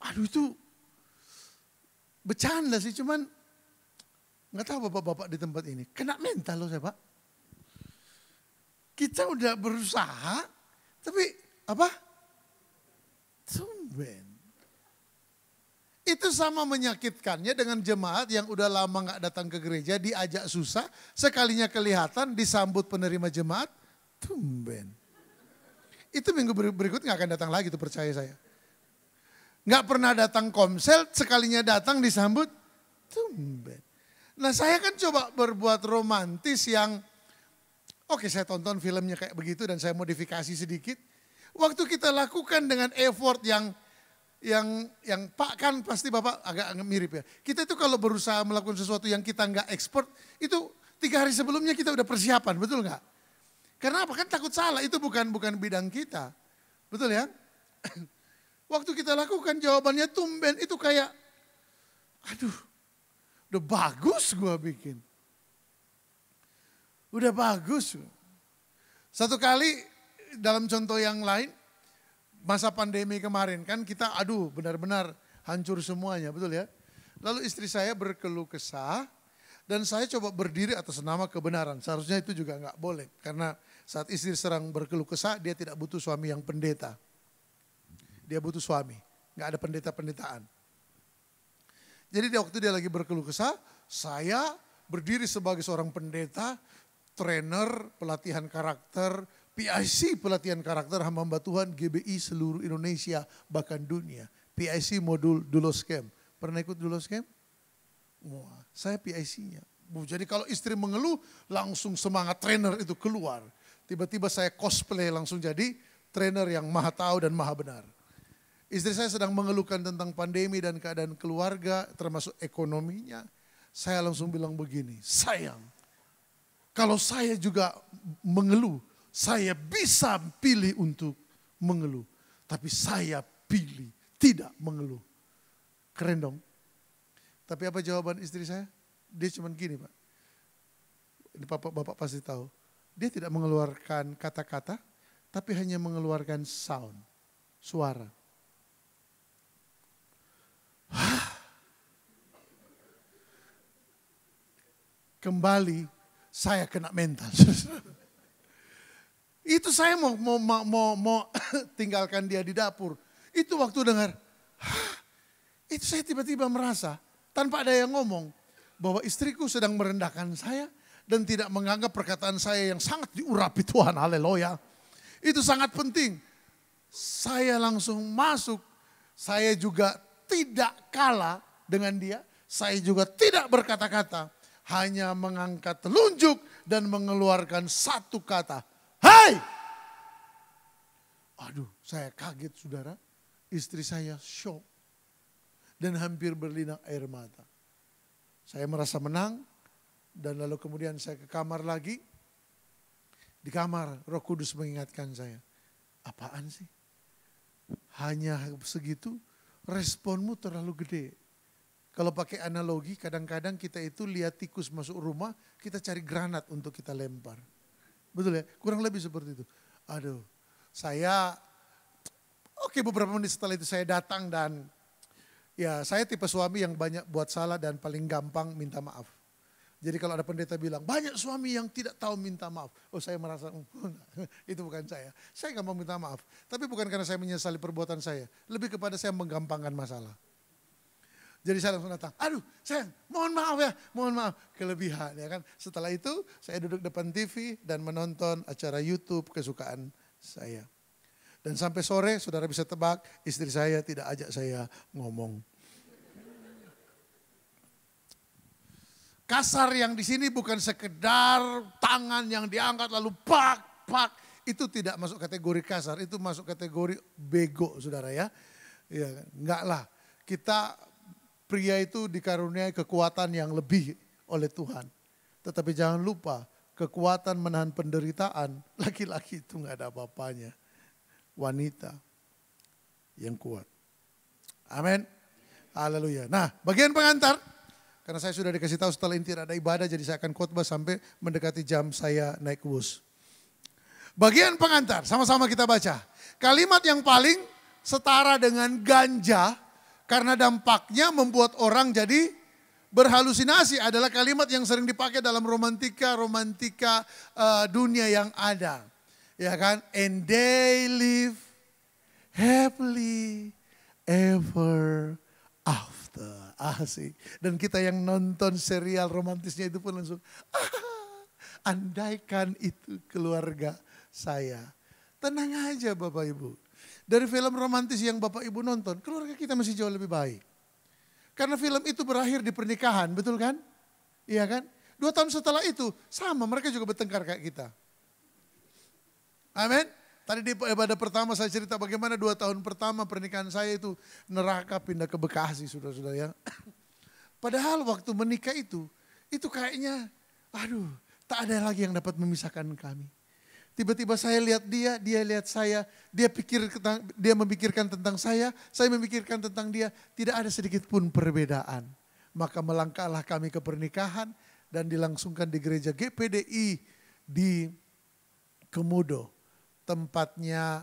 [SPEAKER 4] Aduh itu bercanda sih, cuman nggak tahu bapak-bapak di tempat ini. Kena mental loh saya Pak. Kita udah berusaha, tapi apa? Tumben. Itu sama menyakitkannya dengan jemaat yang udah lama nggak datang ke gereja, diajak susah, sekalinya kelihatan disambut penerima jemaat, tumben. Itu minggu berikut nggak akan datang lagi tuh percaya saya. Nggak pernah datang komsel, sekalinya datang disambut, tumben. Nah saya kan coba berbuat romantis yang, oke saya tonton filmnya kayak begitu dan saya modifikasi sedikit. Waktu kita lakukan dengan effort yang Pak kan pasti Bapak agak mirip ya. Kita itu kalau berusaha melakukan sesuatu yang kita nggak expert, itu 3 hari sebelumnya kita udah persiapan, betul nggak? Karena apa? Kan takut salah, itu bukan bidang kita. Betul ya? Waktu kita lakukan jawabannya tumben itu kayak, aduh udah bagus gua bikin. Udah bagus. Satu kali dalam contoh yang lain, masa pandemi kemarin kan kita benar-benar hancur semuanya, betul ya. Lalu istri saya berkeluh kesah dan saya coba berdiri atas nama kebenaran. Seharusnya itu juga nggak boleh karena saat istri sedang berkeluh kesah dia tidak butuh suami yang pendeta. Dia butuh suami, nggak ada pendeta-pendetaan. Jadi waktu dia lagi berkeluh kesah, saya berdiri sebagai seorang pendeta, trainer, pelatihan karakter, PIC pelatihan karakter hamba Tuhan, GBI seluruh Indonesia bahkan dunia. PIC modul Dulos Camp. Pernah ikut Dulos Camp? Wah, saya PIC-nya. Jadi kalau istri mengeluh langsung semangat trainer itu keluar. Tiba-tiba saya cosplay langsung jadi trainer yang maha tahu dan maha benar. Istri saya sedang mengeluhkan tentang pandemi dan keadaan keluarga termasuk ekonominya. Saya langsung bilang begini, sayang kalau saya juga mengeluh, saya bisa pilih untuk mengeluh. Tapi saya pilih tidak mengeluh. Keren dong. Tapi apa jawaban istri saya? Dia cuma gini Pak. Ini bapak pasti tahu. dia tidak mengeluarkan kata-kata, tapi hanya mengeluarkan sound, suara. Kembali saya kena mental. Itu saya mau tinggalkan dia di dapur. Itu waktu dengar, itu saya tiba-tiba merasa tanpa ada yang ngomong bahwa istriku sedang merendahkan saya dan tidak menganggap perkataan saya yang sangat diurapi Tuhan. Haleluya. Itu sangat penting. Saya langsung masuk. Saya juga tidak kalah dengan dia. Saya juga tidak berkata-kata. Hanya mengangkat telunjuk dan mengeluarkan satu kata. Hai! Aduh, saya kaget saudara. Istri saya shock. Dan hampir berlinang air mata. Saya merasa menang. Dan lalu kemudian saya ke kamar lagi. Di kamar Roh Kudus mengingatkan saya. Apaan sih? Hanya segitu, responmu terlalu gede. Kalau pakai analogi, kadang-kadang kita itu lihat tikus masuk rumah, kita cari granat untuk kita lempar. Betul ya? Kurang lebih seperti itu. Aduh, beberapa menit setelah itu saya datang dan ya saya tipe suami yang banyak buat salah dan paling gampang minta maaf. Jadi kalau ada pendeta bilang, banyak suami yang tidak tahu minta maaf. Oh saya merasa, itu bukan saya. Saya gak mau minta maaf. Tapi bukan karena saya menyesali perbuatan saya. Lebih kepada saya menggampangkan masalah. Jadi saya langsung datang, aduh sayang mohon maaf ya, mohon maaf. Kelebihan ya kan. Setelah itu saya duduk depan TV dan menonton acara YouTube kesukaan saya. Dan sampai sore saudara bisa tebak istri saya tidak ajak saya ngomong. Kasar yang di sini bukan sekedar tangan yang diangkat lalu pak. Itu tidak masuk kategori kasar, itu masuk kategori bego saudara ya. Ya enggak lah, kita pria itu dikaruniai kekuatan yang lebih oleh Tuhan. Tetapi jangan lupa kekuatan menahan penderitaan, laki-laki itu enggak ada apa-apanya. Wanita yang kuat. Amin. Haleluya. Nah bagian pengantar. Karena saya sudah dikasih tahu setelah ini tidak ada ibadah, jadi saya akan khotbah sampai mendekati jam saya naik bus. Bagian pengantar, sama-sama kita baca. Kalimat yang paling setara dengan ganja, karena dampaknya membuat orang jadi berhalusinasi adalah kalimat yang sering dipakai dalam romantika dunia yang ada. Ya kan? And they live happily ever after. Asik. Dan kita yang nonton serial romantisnya itu pun langsung, andaikan itu keluarga saya. Tenang aja Bapak Ibu. Dari film romantis yang Bapak Ibu nonton, keluarga kita masih jauh lebih baik. Karena film itu berakhir di pernikahan, betul kan? Iya kan? 2 tahun setelah itu, sama mereka juga bertengkar kayak kita. Amin. Tadi di ibadah pertama saya cerita bagaimana 2 tahun pertama pernikahan saya itu neraka pindah ke Bekasi saudara-saudara ya. Padahal waktu menikah itu kayaknya aduh tak ada lagi yang dapat memisahkan kami. Tiba-tiba saya lihat dia lihat saya, dia memikirkan tentang saya memikirkan tentang dia, tidak ada sedikit pun perbedaan. Maka melangkahlah kami ke pernikahan dan dilangsungkan di gereja GPDI di Kemudo. Tempatnya,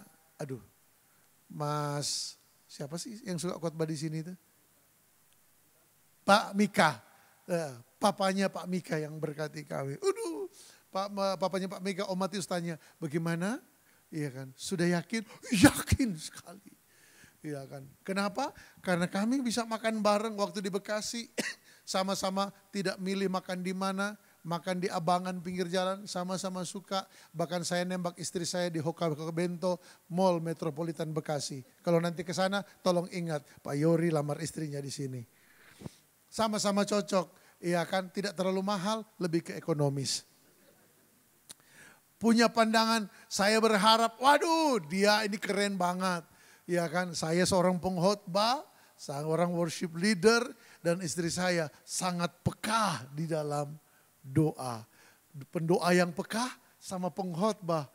[SPEAKER 4] Mas, siapa sih yang suka khotbah di sini itu? Pak Mika, papanya Pak Mika yang berkati kami. Papanya Pak Mika, Om Matius tanya, bagaimana? Iya kan, sudah yakin? Yakin sekali. Iya kan, kenapa? Karena kami bisa makan bareng waktu di Bekasi, sama-sama tidak milih makan di mana. Makan di abangan pinggir jalan, sama-sama suka. Bahkan saya nembak istri saya di Hoka Bento, Mall Metropolitan Bekasi. Kalau nanti ke sana, tolong ingat Pak Yori lamar istrinya di sini. Sama-sama cocok, iya kan? Tidak terlalu mahal, lebih ke ekonomis. Punya pandangan, saya berharap, waduh, dia ini keren banget, iya kan? Saya seorang pengkhotbah, seorang worship leader, dan istri saya sangat peka di dalam doa. Pendoa yang peka sama pengkhotbah.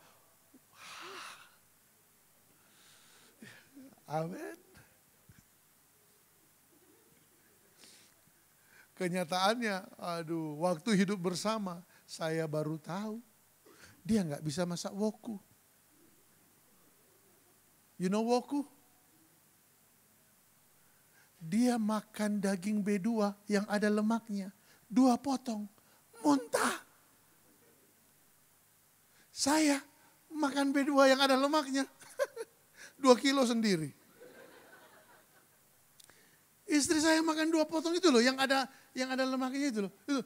[SPEAKER 4] Amin. Kenyataannya, waktu hidup bersama saya baru tahu dia nggak bisa masak woku. You know woku? Dia makan daging B2 yang ada lemaknya. 2 potong, muntah. Saya makan B2 yang ada lemaknya. 2 kilo sendiri. Istri saya makan 2 potong itu loh, yang ada lemaknya itu loh. Itu,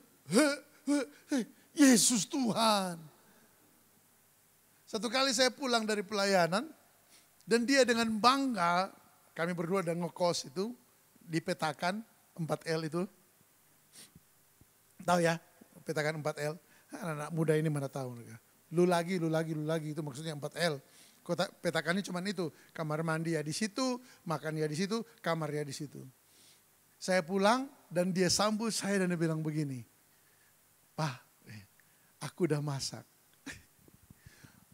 [SPEAKER 4] Yesus Tuhan. Satu kali saya pulang dari pelayanan, dan dia dengan bangga, kami berdua dan ngekos itu, dipetakan 4L itu. Tahu ya, petakan 4L. Anak-anak muda ini mana tahu mereka. Lu lagi, itu maksudnya 4L. Petakannya cuma itu, kamar mandi ya di situ, makan ya di situ, kamar ya di situ. Saya pulang dan dia sambut saya dan dia bilang begini, Pak, aku udah masak.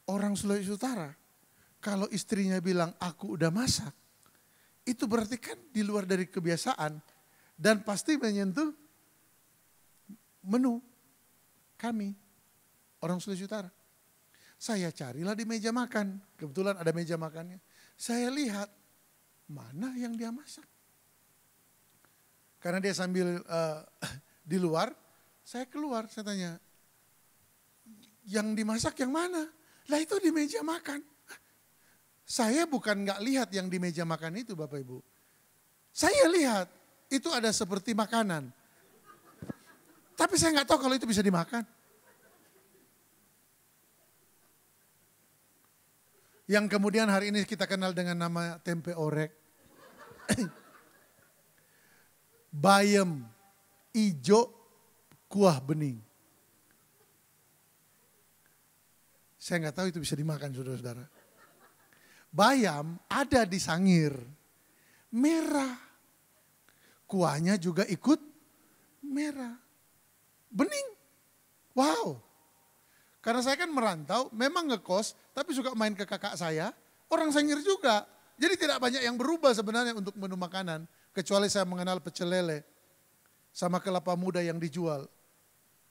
[SPEAKER 4] Orang Sulawesi Utara, kalau istrinya bilang aku udah masak, itu berarti kan di luar dari kebiasaan dan pasti menyentuh menu kami, orang Sulawesi Utara. Saya carilah di meja makan, kebetulan ada meja makannya. Saya lihat, mana yang dia masak. Karena dia sambil di luar, saya keluar, saya tanya, yang dimasak yang mana? Lah itu di meja makan. Saya bukan nggak lihat yang di meja makan itu Bapak Ibu. Saya lihat, itu ada seperti makanan. Tapi saya nggak tahu kalau itu bisa dimakan. Yang kemudian hari ini kita kenal dengan nama tempe orek. Bayam, ijo, kuah bening. Saya nggak tahu itu bisa dimakan saudara-saudara. Bayam ada di sangir, merah. Kuahnya juga ikut merah. Bening. Wow. Karena saya kan merantau, memang ngekos, tapi suka main ke kakak saya, orang Sangir juga. Jadi tidak banyak yang berubah sebenarnya untuk menu makanan. Kecuali saya mengenal pecel lele sama kelapa muda yang dijual.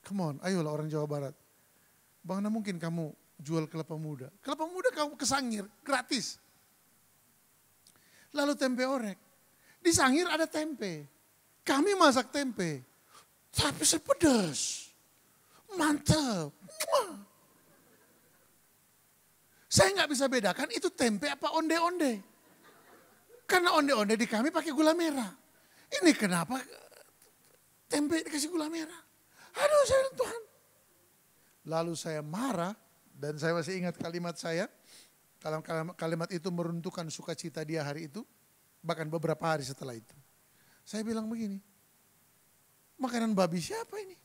[SPEAKER 4] Come on, ayolah orang Jawa Barat. Bagaimana mungkin kamu jual kelapa muda? Kelapa muda kamu ke Sangir, gratis. Lalu tempe orek. Di Sangir ada tempe. Kami masak tempe. Tapi sepedas. Mantap. Saya nggak bisa bedakan itu tempe apa onde-onde. Karena onde-onde di kami pakai gula merah. Ini kenapa tempe dikasih gula merah? Aduh saya Tuhan. Lalu saya marah dan saya masih ingat kalimat saya. Kalimat itu meruntuhkan sukacita dia hari itu. Bahkan beberapa hari setelah itu. Saya bilang begini. Makanan babi siapa ini?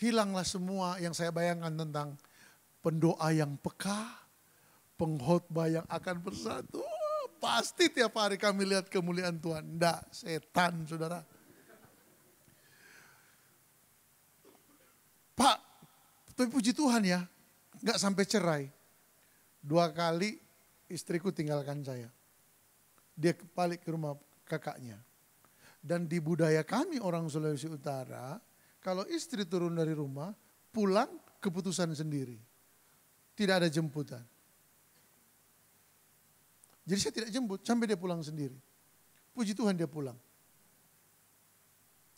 [SPEAKER 4] Hilanglah semua yang saya bayangkan tentang pendoa yang peka, pengkhotbah yang akan bersatu. Pasti tiap hari kami lihat kemuliaan Tuhan. Enggak, setan saudara. Pak, tapi puji Tuhan ya, enggak sampai cerai. 2 kali istriku tinggalkan saya. Dia balik ke rumah kakaknya. Dan di budaya kami orang Sulawesi Utara, kalau istri turun dari rumah, pulang keputusan sendiri. Tidak ada jemputan. Jadi saya tidak jemput sampai dia pulang sendiri. Puji Tuhan dia pulang.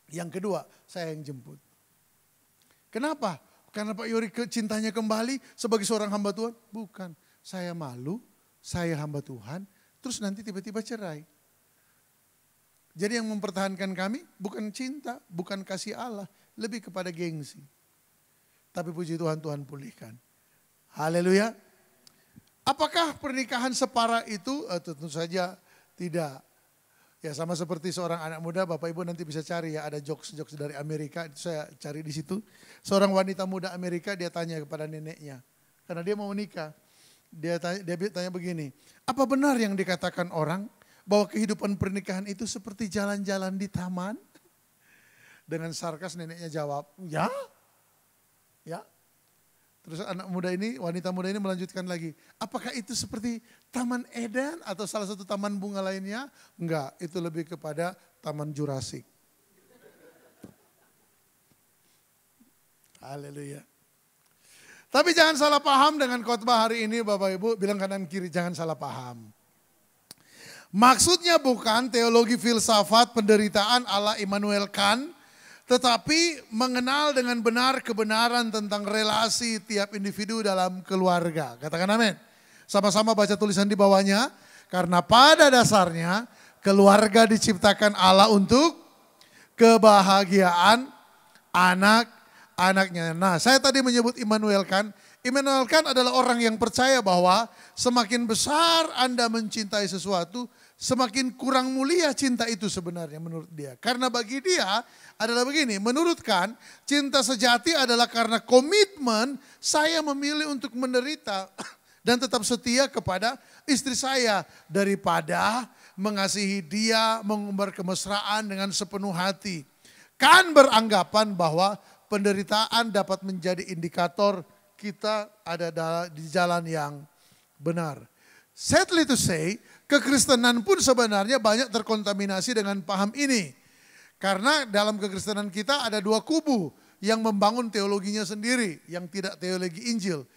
[SPEAKER 4] Yang kedua, saya yang jemput. Kenapa? Karena Pak Yori cintanya kembali sebagai seorang hamba Tuhan? Bukan. Saya malu, saya hamba Tuhan, terus nanti tiba-tiba cerai. Jadi yang mempertahankan kami bukan cinta, bukan kasih Allah, lebih kepada gengsi. Tapi puji Tuhan, Tuhan pulihkan. Haleluya. Apakah pernikahan separah itu? Tentu saja tidak. Ya sama seperti seorang anak muda, Bapak Ibu nanti bisa cari ya, ada jokes-jokes dari Amerika, itu saya cari di situ. Seorang wanita muda Amerika dia tanya kepada neneknya, karena dia mau menikah. Dia tanya begini, apa benar yang dikatakan orang bahwa kehidupan pernikahan itu seperti jalan-jalan di taman? Dengan sarkas neneknya jawab, ya. Terus wanita muda ini melanjutkan lagi. Apakah itu seperti Taman Eden atau salah satu taman bunga lainnya? Enggak, itu lebih kepada Taman Jurassic. Haleluya. Tapi jangan salah paham dengan khotbah hari ini Bapak Ibu, bilang kanan kiri jangan salah paham. Maksudnya bukan teologi filsafat penderitaan ala Immanuel Kant, tetapi mengenal dengan benar kebenaran tentang relasi tiap individu dalam keluarga. Katakan amin. Sama-sama baca tulisan di bawahnya. Karena pada dasarnya keluarga diciptakan Allah untuk kebahagiaan anak-anaknya. Nah, saya tadi menyebut Immanuel Kant. Immanuel Kant adalah orang yang percaya bahwa semakin besar Anda mencintai sesuatu, semakin kurang mulia cinta itu sebenarnya menurut dia. Karena bagi dia adalah begini, menurut Kant, cinta sejati adalah karena komitmen saya memilih untuk menderita dan tetap setia kepada istri saya daripada mengasihi dia, mengumbar kemesraan dengan sepenuh hati. Kant beranggapan bahwa penderitaan dapat menjadi indikator kita ada di jalan yang benar. Sadly to say, kekristenan pun sebenarnya banyak terkontaminasi dengan paham ini. Karena dalam kekristenan kita ada dua kubu yang membangun teologinya sendiri, yang tidak teologi Injil.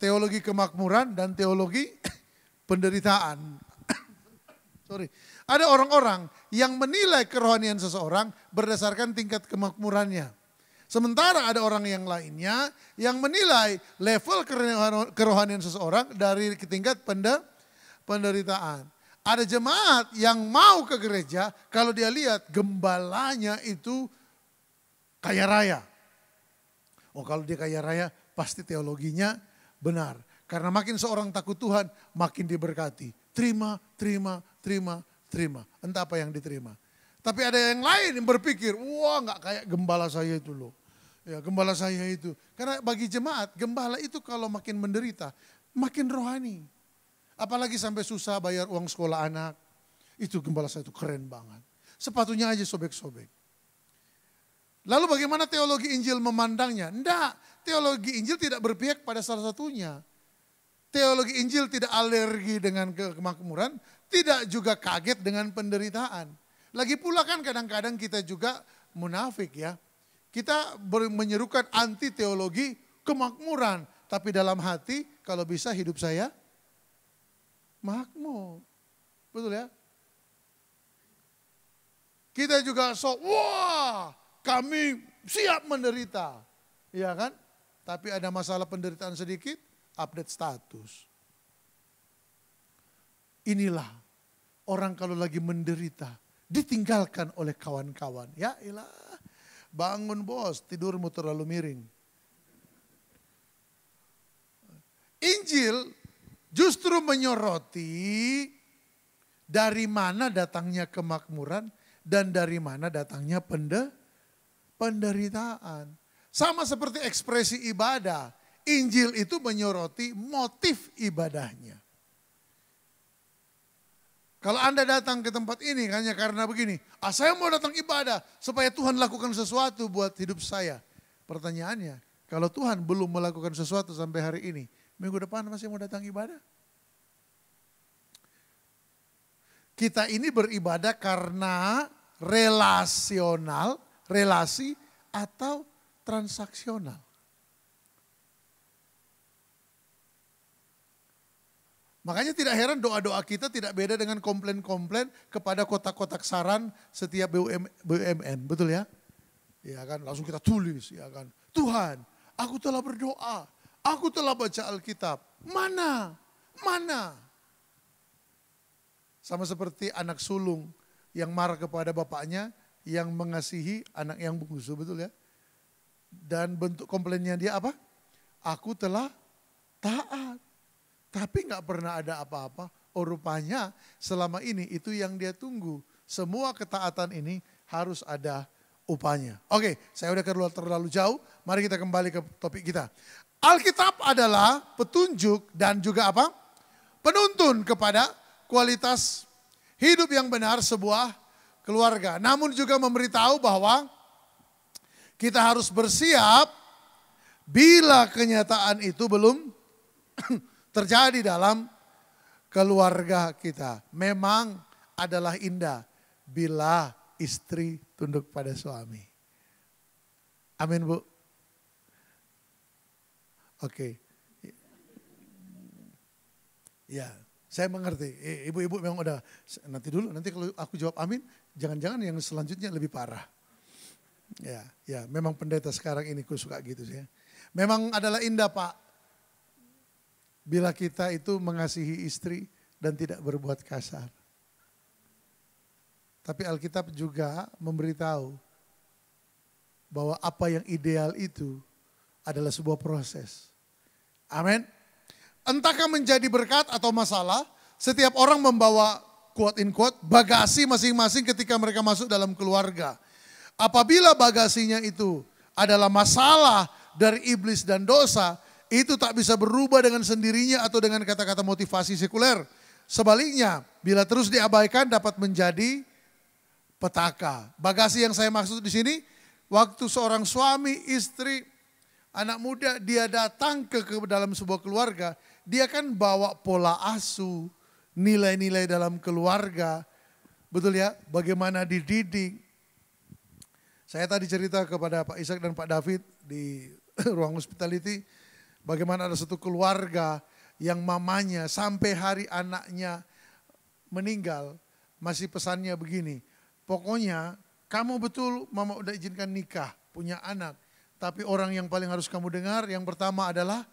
[SPEAKER 4] Teologi kemakmuran dan teologi penderitaan. Sorry. Ada orang-orang yang menilai kerohanian seseorang berdasarkan tingkat kemakmurannya. Sementara ada orang yang lainnya yang menilai level kerohanian seseorang dari tingkat penderitaan. Ada jemaat yang mau ke gereja kalau dia lihat gembalanya itu kaya raya. Oh kalau dia kaya raya pasti teologinya benar. Karena makin seorang takut Tuhan makin diberkati. Terima. Entah apa yang diterima. Tapi ada yang lain yang berpikir, wah nggak kayak gembala saya itu loh. Ya gembala saya itu. Karena bagi jemaat, gembala itu kalau makin menderita, makin rohani. Apalagi sampai susah bayar uang sekolah anak. Itu gembala saya itu keren banget. Sepatunya aja sobek-sobek. Lalu bagaimana teologi Injil memandangnya? Enggak, teologi Injil tidak berpihak pada salah satunya. Teologi Injil tidak alergi dengan kemakmuran, tidak juga kaget dengan penderitaan. Lagi pula kan kadang-kadang kita juga munafik ya. Kita menyerukan anti teologi kemakmuran. Tapi dalam hati kalau bisa hidup saya makmur. Betul ya? Kita juga wah kami siap menderita. Iya kan? Tapi ada masalah penderitaan sedikit, update status. Inilah orang kalau lagi menderita, ditinggalkan oleh kawan-kawan. Ya ilah, bangun bos, tidurmu terlalu miring. Injil justru menyoroti dari mana datangnya kemakmuran dan dari mana datangnya penderitaan. Sama seperti ekspresi ibadah, Injil itu menyoroti motif ibadahnya. Kalau Anda datang ke tempat ini hanya karena begini, saya mau datang ibadah supaya Tuhan lakukan sesuatu buat hidup saya. Pertanyaannya, kalau Tuhan belum melakukan sesuatu sampai hari ini, minggu depan masih mau datang ibadah? Kita ini beribadah karena relasional, relasi atau transaksional. Makanya tidak heran doa-doa kita tidak beda dengan komplain-komplain kepada kotak-kotak saran setiap BUMN, betul ya? Ya kan, langsung kita tulis, ya kan. Tuhan, aku telah berdoa, aku telah baca Alkitab. Mana? Sama seperti anak sulung yang marah kepada bapaknya yang mengasihi anak yang bungsu, betul ya? Dan bentuk komplainnya dia apa? Aku telah taat. Tapi nggak pernah ada apa-apa. Oh rupanya selama ini itu yang dia tunggu. Semua ketaatan ini harus ada upahnya. Oke, saya udah keluar terlalu jauh. Mari kita kembali ke topik kita. Alkitab adalah petunjuk dan juga apa? Penuntun kepada kualitas hidup yang benar sebuah keluarga. Namun juga memberitahu bahwa kita harus bersiap bila kenyataan itu belum terjadi dalam keluarga kita. Memang adalah indah bila istri tunduk pada suami. Amin Bu. Oke. Ya, saya mengerti. Ibu-ibu memang udah, nanti dulu, nanti kalau aku jawab amin, jangan-jangan yang selanjutnya lebih parah. Ya, memang pendeta sekarang ini ku suka gitu sih ya. Memang adalah indah Pak, bila kita itu mengasihi istri dan tidak berbuat kasar. Tapi Alkitab juga memberitahu bahwa apa yang ideal itu adalah sebuah proses. Amin. Entahkah menjadi berkat atau masalah, setiap orang membawa quote in quote bagasi masing-masing ketika mereka masuk dalam keluarga. Apabila bagasinya itu adalah masalah dari iblis dan dosa, itu tak bisa berubah dengan sendirinya atau dengan kata-kata motivasi sekuler. Sebaliknya, bila terus diabaikan dapat menjadi petaka. Bagasi yang saya maksud di sini, waktu seorang suami, istri, anak muda dia datang ke dalam sebuah keluarga, dia kan bawa pola asuh, nilai-nilai dalam keluarga. Betul ya, bagaimana dididik. Saya tadi cerita kepada Pak Ishak dan Pak David di ruang hospitality, bagaimana ada satu keluarga yang mamanya sampai hari anaknya meninggal, masih pesannya begini, pokoknya kamu betul mama udah izinkan nikah, punya anak, tapi orang yang paling harus kamu dengar yang pertama adalah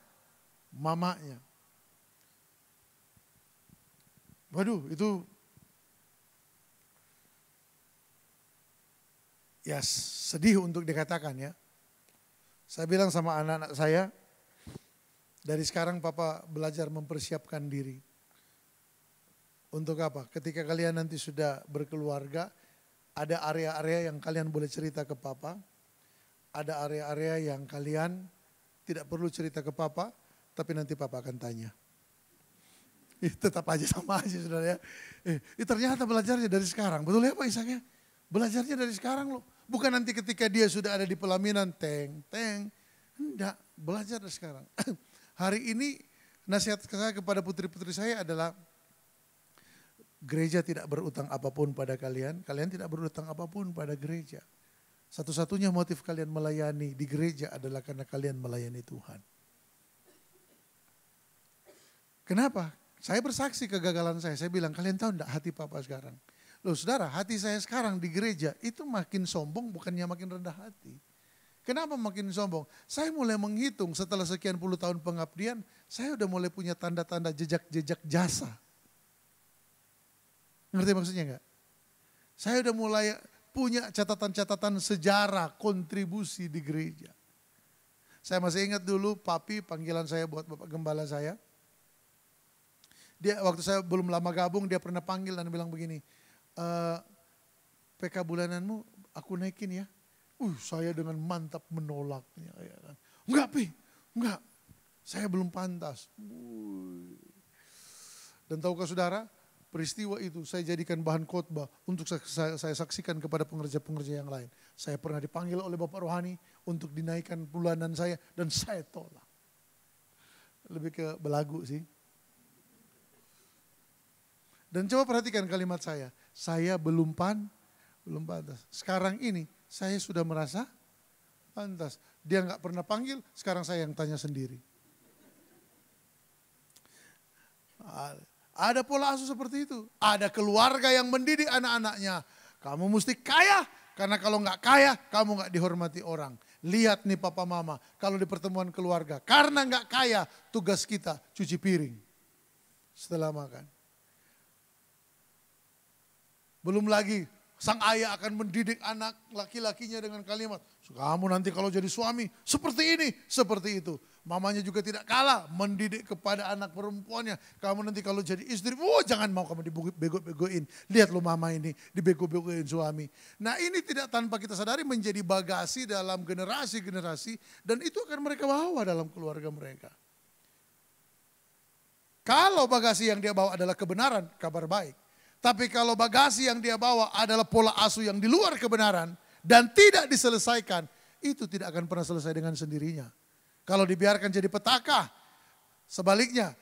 [SPEAKER 4] mamanya. Waduh, itu ya sedih untuk dikatakan ya. Saya bilang sama anak-anak saya, dari sekarang Papa belajar mempersiapkan diri. Untuk apa? Ketika kalian nanti sudah berkeluarga, ada area-area yang kalian boleh cerita ke Papa. Ada area-area yang kalian tidak perlu cerita ke Papa, tapi nanti Papa akan tanya. Tetap aja sama aja saudara ya. Ternyata belajarnya dari sekarang. Betul ya Pak Ishak ya? Belajarnya dari sekarang loh. Bukan nanti ketika dia sudah ada di pelaminan, teng. Enggak, belajar dari sekarang. Hari ini nasihat saya kepada putri-putri saya adalah gereja tidak berutang apapun pada kalian. Kalian tidak berutang apapun pada gereja. Satu-satunya motif kalian melayani di gereja adalah karena kalian melayani Tuhan. Kenapa? Saya bersaksi kegagalan saya. Saya bilang, kalian tahu enggak hati Papa sekarang? Loh saudara, hati saya sekarang di gereja itu makin sombong bukannya makin rendah hati. Kenapa makin sombong? Saya mulai menghitung setelah sekian puluh tahun pengabdian, saya udah mulai punya tanda-tanda jejak-jejak jasa. Ngerti maksudnya enggak? Saya udah mulai punya catatan-catatan sejarah, kontribusi di gereja. Saya masih ingat dulu Papi panggilan saya buat Bapak Gembala saya. Dia waktu saya belum lama gabung dia pernah panggil dan bilang begini, PK bulananmu aku naikin ya. Saya dengan mantap menolaknya. Enggak Pi, enggak. Saya belum pantas. Dan tahukah saudara, peristiwa itu saya jadikan bahan khotbah untuk saya saksikan kepada pengerja-pengerja yang lain. Saya pernah dipanggil oleh Bapak Rohani untuk dinaikkan bulanan saya dan saya tolak. Lebih ke belagu sih. Dan coba perhatikan kalimat saya belum pantas. Sekarang ini saya sudah merasa pantas. Dia nggak pernah panggil, sekarang saya yang tanya sendiri. Ada pola asuh seperti itu. Ada keluarga yang mendidik anak-anaknya. Kamu mesti kaya, karena kalau nggak kaya, kamu nggak dihormati orang. Lihat nih papa mama, kalau di pertemuan keluarga, karena nggak kaya, tugas kita cuci piring setelah makan. Belum lagi sang ayah akan mendidik anak laki-lakinya dengan kalimat, kamu nanti kalau jadi suami seperti ini, seperti itu. Mamanya juga tidak kalah mendidik kepada anak perempuannya. Kamu nanti kalau jadi istri, jangan mau kamu dibego-begoin. Lihat lo mama ini dibego-begoin suami. Nah ini tidak tanpa kita sadari menjadi bagasi dalam generasi-generasi. Dan itu akan mereka bawa dalam keluarga mereka. Kalau bagasi yang dia bawa adalah kebenaran, kabar baik. Tapi kalau bagasi yang dia bawa adalah pola asuh yang di luar kebenaran dan tidak diselesaikan, itu tidak akan pernah selesai dengan sendirinya. Kalau dibiarkan jadi petaka, sebaliknya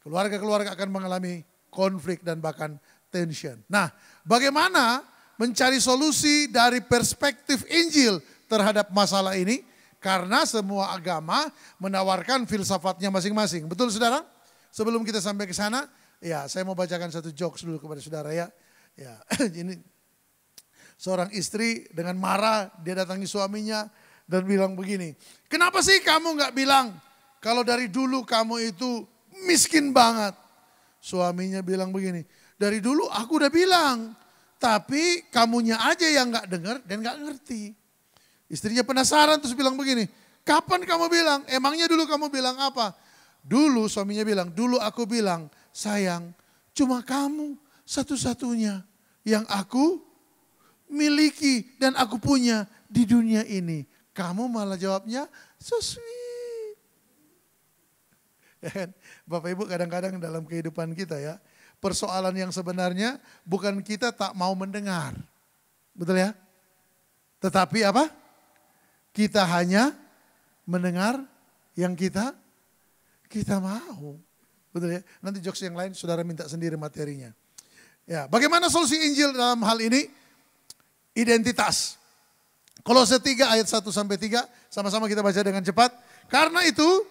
[SPEAKER 4] keluarga-keluarga akan mengalami konflik dan bahkan tension. Nah, bagaimana mencari solusi dari perspektif Injil terhadap masalah ini? Karena semua agama menawarkan filsafatnya masing-masing. Betul saudara? Sebelum kita sampai ke sana, ya saya mau bacakan satu jokes dulu kepada saudara ya. Ya, ini seorang istri dengan marah dia datangi suaminya dan bilang begini, kenapa sih kamu nggak bilang kalau dari dulu kamu itu miskin banget? Suaminya bilang begini, dari dulu aku udah bilang, tapi kamunya aja yang nggak dengar dan nggak ngerti. Istrinya penasaran terus bilang begini, kapan kamu bilang? Emangnya dulu kamu bilang apa? Dulu suaminya bilang, dulu aku bilang, sayang, cuma kamu satu-satunya yang aku miliki dan aku punya di dunia ini. Kamu malah jawabnya, so sweet. Ya kan? Bapak Ibu kadang-kadang dalam kehidupan kita ya, persoalan yang sebenarnya bukan kita tak mau mendengar. Betul ya? Tetapi apa? Kita hanya mendengar yang kita mau. Betul ya? Nanti jokes yang lain saudara minta sendiri materinya. Ya, bagaimana solusi Injil dalam hal ini? Identitas. Kolose 3 ayat 1 sampai 3, sama-sama kita baca dengan cepat. Karena itu,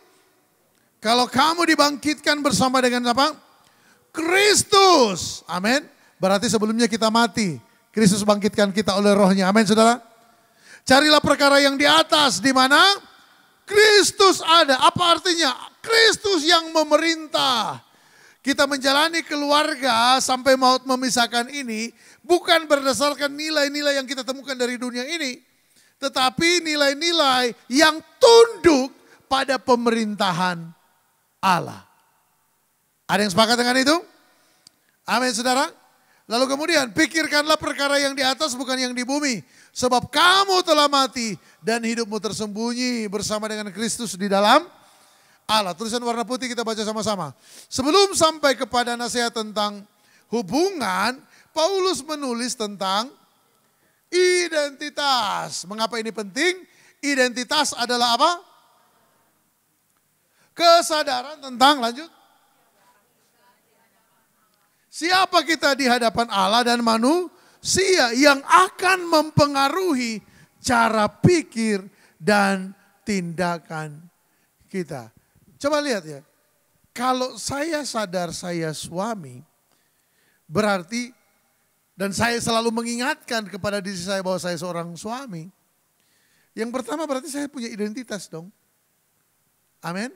[SPEAKER 4] kalau kamu dibangkitkan bersama dengan apa? Kristus. Amin. Berarti sebelumnya kita mati. Kristus bangkitkan kita oleh rohnya. Amin saudara. Carilah perkara yang di atas, di mana Kristus ada. Apa artinya? Kristus yang memerintah. Kita menjalani keluarga sampai maut memisahkan ini bukan berdasarkan nilai-nilai yang kita temukan dari dunia ini. Tetapi nilai-nilai yang tunduk pada pemerintahan Allah. Ada yang sepakat dengan itu? Amin saudara. Lalu kemudian pikirkanlah perkara yang di atas bukan yang di bumi. Sebab kamu telah mati dan hidupmu tersembunyi bersama dengan Kristus di dalam Allah. Tulisan warna putih kita baca sama-sama. Sebelum sampai kepada nasihat tentang hubungan, Paulus menulis tentang identitas. Mengapa ini penting? Identitas adalah apa? Kesadaran tentang, lanjut. Siapa kita di hadapan Allah dan manusia yang akan mempengaruhi cara pikir dan tindakan kita. Coba lihat ya, kalau saya sadar saya suami, berarti, dan saya selalu mengingatkan kepada diri saya bahwa saya seorang suami. Yang pertama berarti saya punya identitas dong. Amin.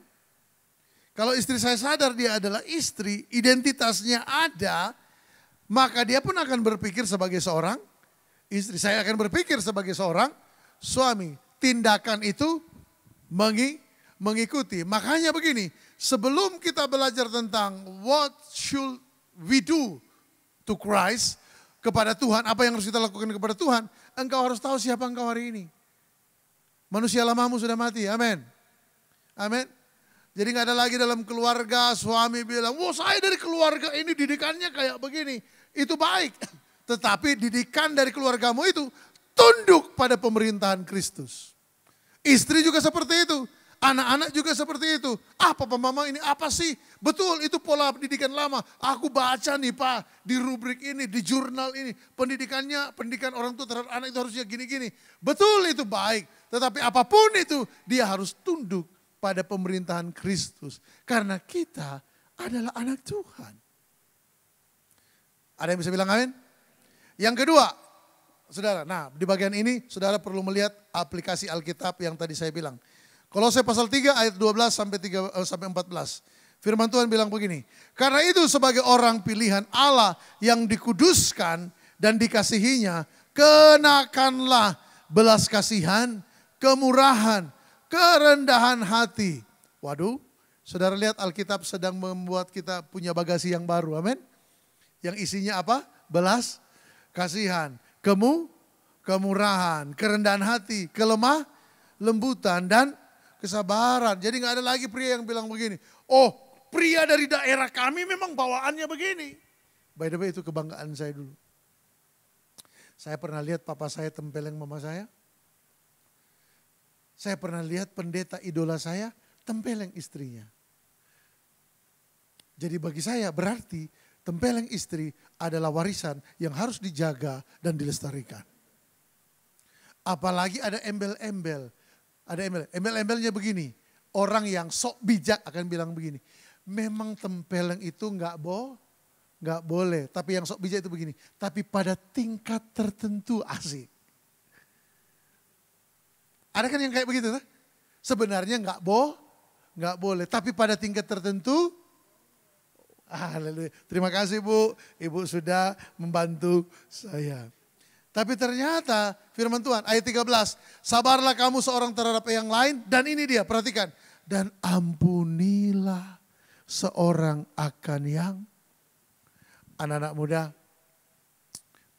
[SPEAKER 4] Kalau istri saya sadar dia adalah istri, identitasnya ada, maka dia pun akan berpikir sebagai seorang istri. Saya akan berpikir sebagai seorang suami. Tindakan itu mengikuti. Makanya begini, sebelum kita belajar tentang what should we do to Christ, kepada Tuhan, apa yang harus kita lakukan kepada Tuhan, engkau harus tahu siapa engkau hari ini. Manusia lamamu sudah mati, amin. Amin. Jadi gak ada lagi dalam keluarga suami bilang, wah saya dari keluarga ini didikannya kayak begini. Itu baik. Tetapi didikan dari keluargamu itu tunduk pada pemerintahan Kristus. Istri juga seperti itu. Anak-anak juga seperti itu. Ah papa mama ini apa sih? Betul itu pola pendidikan lama. Aku baca nih Pak di rubrik ini, di jurnal ini. Pendidikan orang tua terhadap anak itu harusnya gini-gini. Betul itu baik. Tetapi apapun itu dia harus tunduk pada pemerintahan Kristus. Karena kita adalah anak Tuhan. Ada yang bisa bilang amin? Yang kedua, saudara, nah di bagian ini saudara perlu melihat aplikasi Alkitab yang tadi saya bilang. Kolose pasal 3 ayat 12 sampai 14. Firman Tuhan bilang begini. Karena itu sebagai orang pilihan Allah yang dikuduskan dan dikasihinya, kenakanlah belas kasihan, kemurahan, kerendahan hati. Waduh, saudara lihat Alkitab sedang membuat kita punya bagasi yang baru, amin. Yang isinya apa? Belas kasihan, kemurahan, kerendahan hati, kelemah lembutan dan kesabaran. Jadi gak ada lagi pria yang bilang begini, oh pria dari daerah kami memang bawaannya begini. By the way itu kebanggaan saya dulu. Saya pernah lihat papa saya tempeleng mama saya. Saya pernah lihat pendeta idola saya tempeleng istrinya. Jadi bagi saya berarti tempeleng istri adalah warisan yang harus dijaga dan dilestarikan. Apalagi ada embel-embel. Ada embel-embelnya begini. Orang yang sok bijak akan bilang begini. Memang tempeleng itu nggak boleh. Tapi yang sok bijak itu begini. Tapi pada tingkat tertentu asik. Ada kan yang kayak begitu? Kan? Sebenarnya nggak boleh. Tapi pada tingkat tertentu. Haleluya. Terima kasih Bu. Ibu sudah membantu saya. Tapi ternyata firman Tuhan ayat 13. Sabarlah kamu seorang terhadap yang lain. Dan ini dia, perhatikan. Dan ampunilah seorang akan yang. Anak-anak muda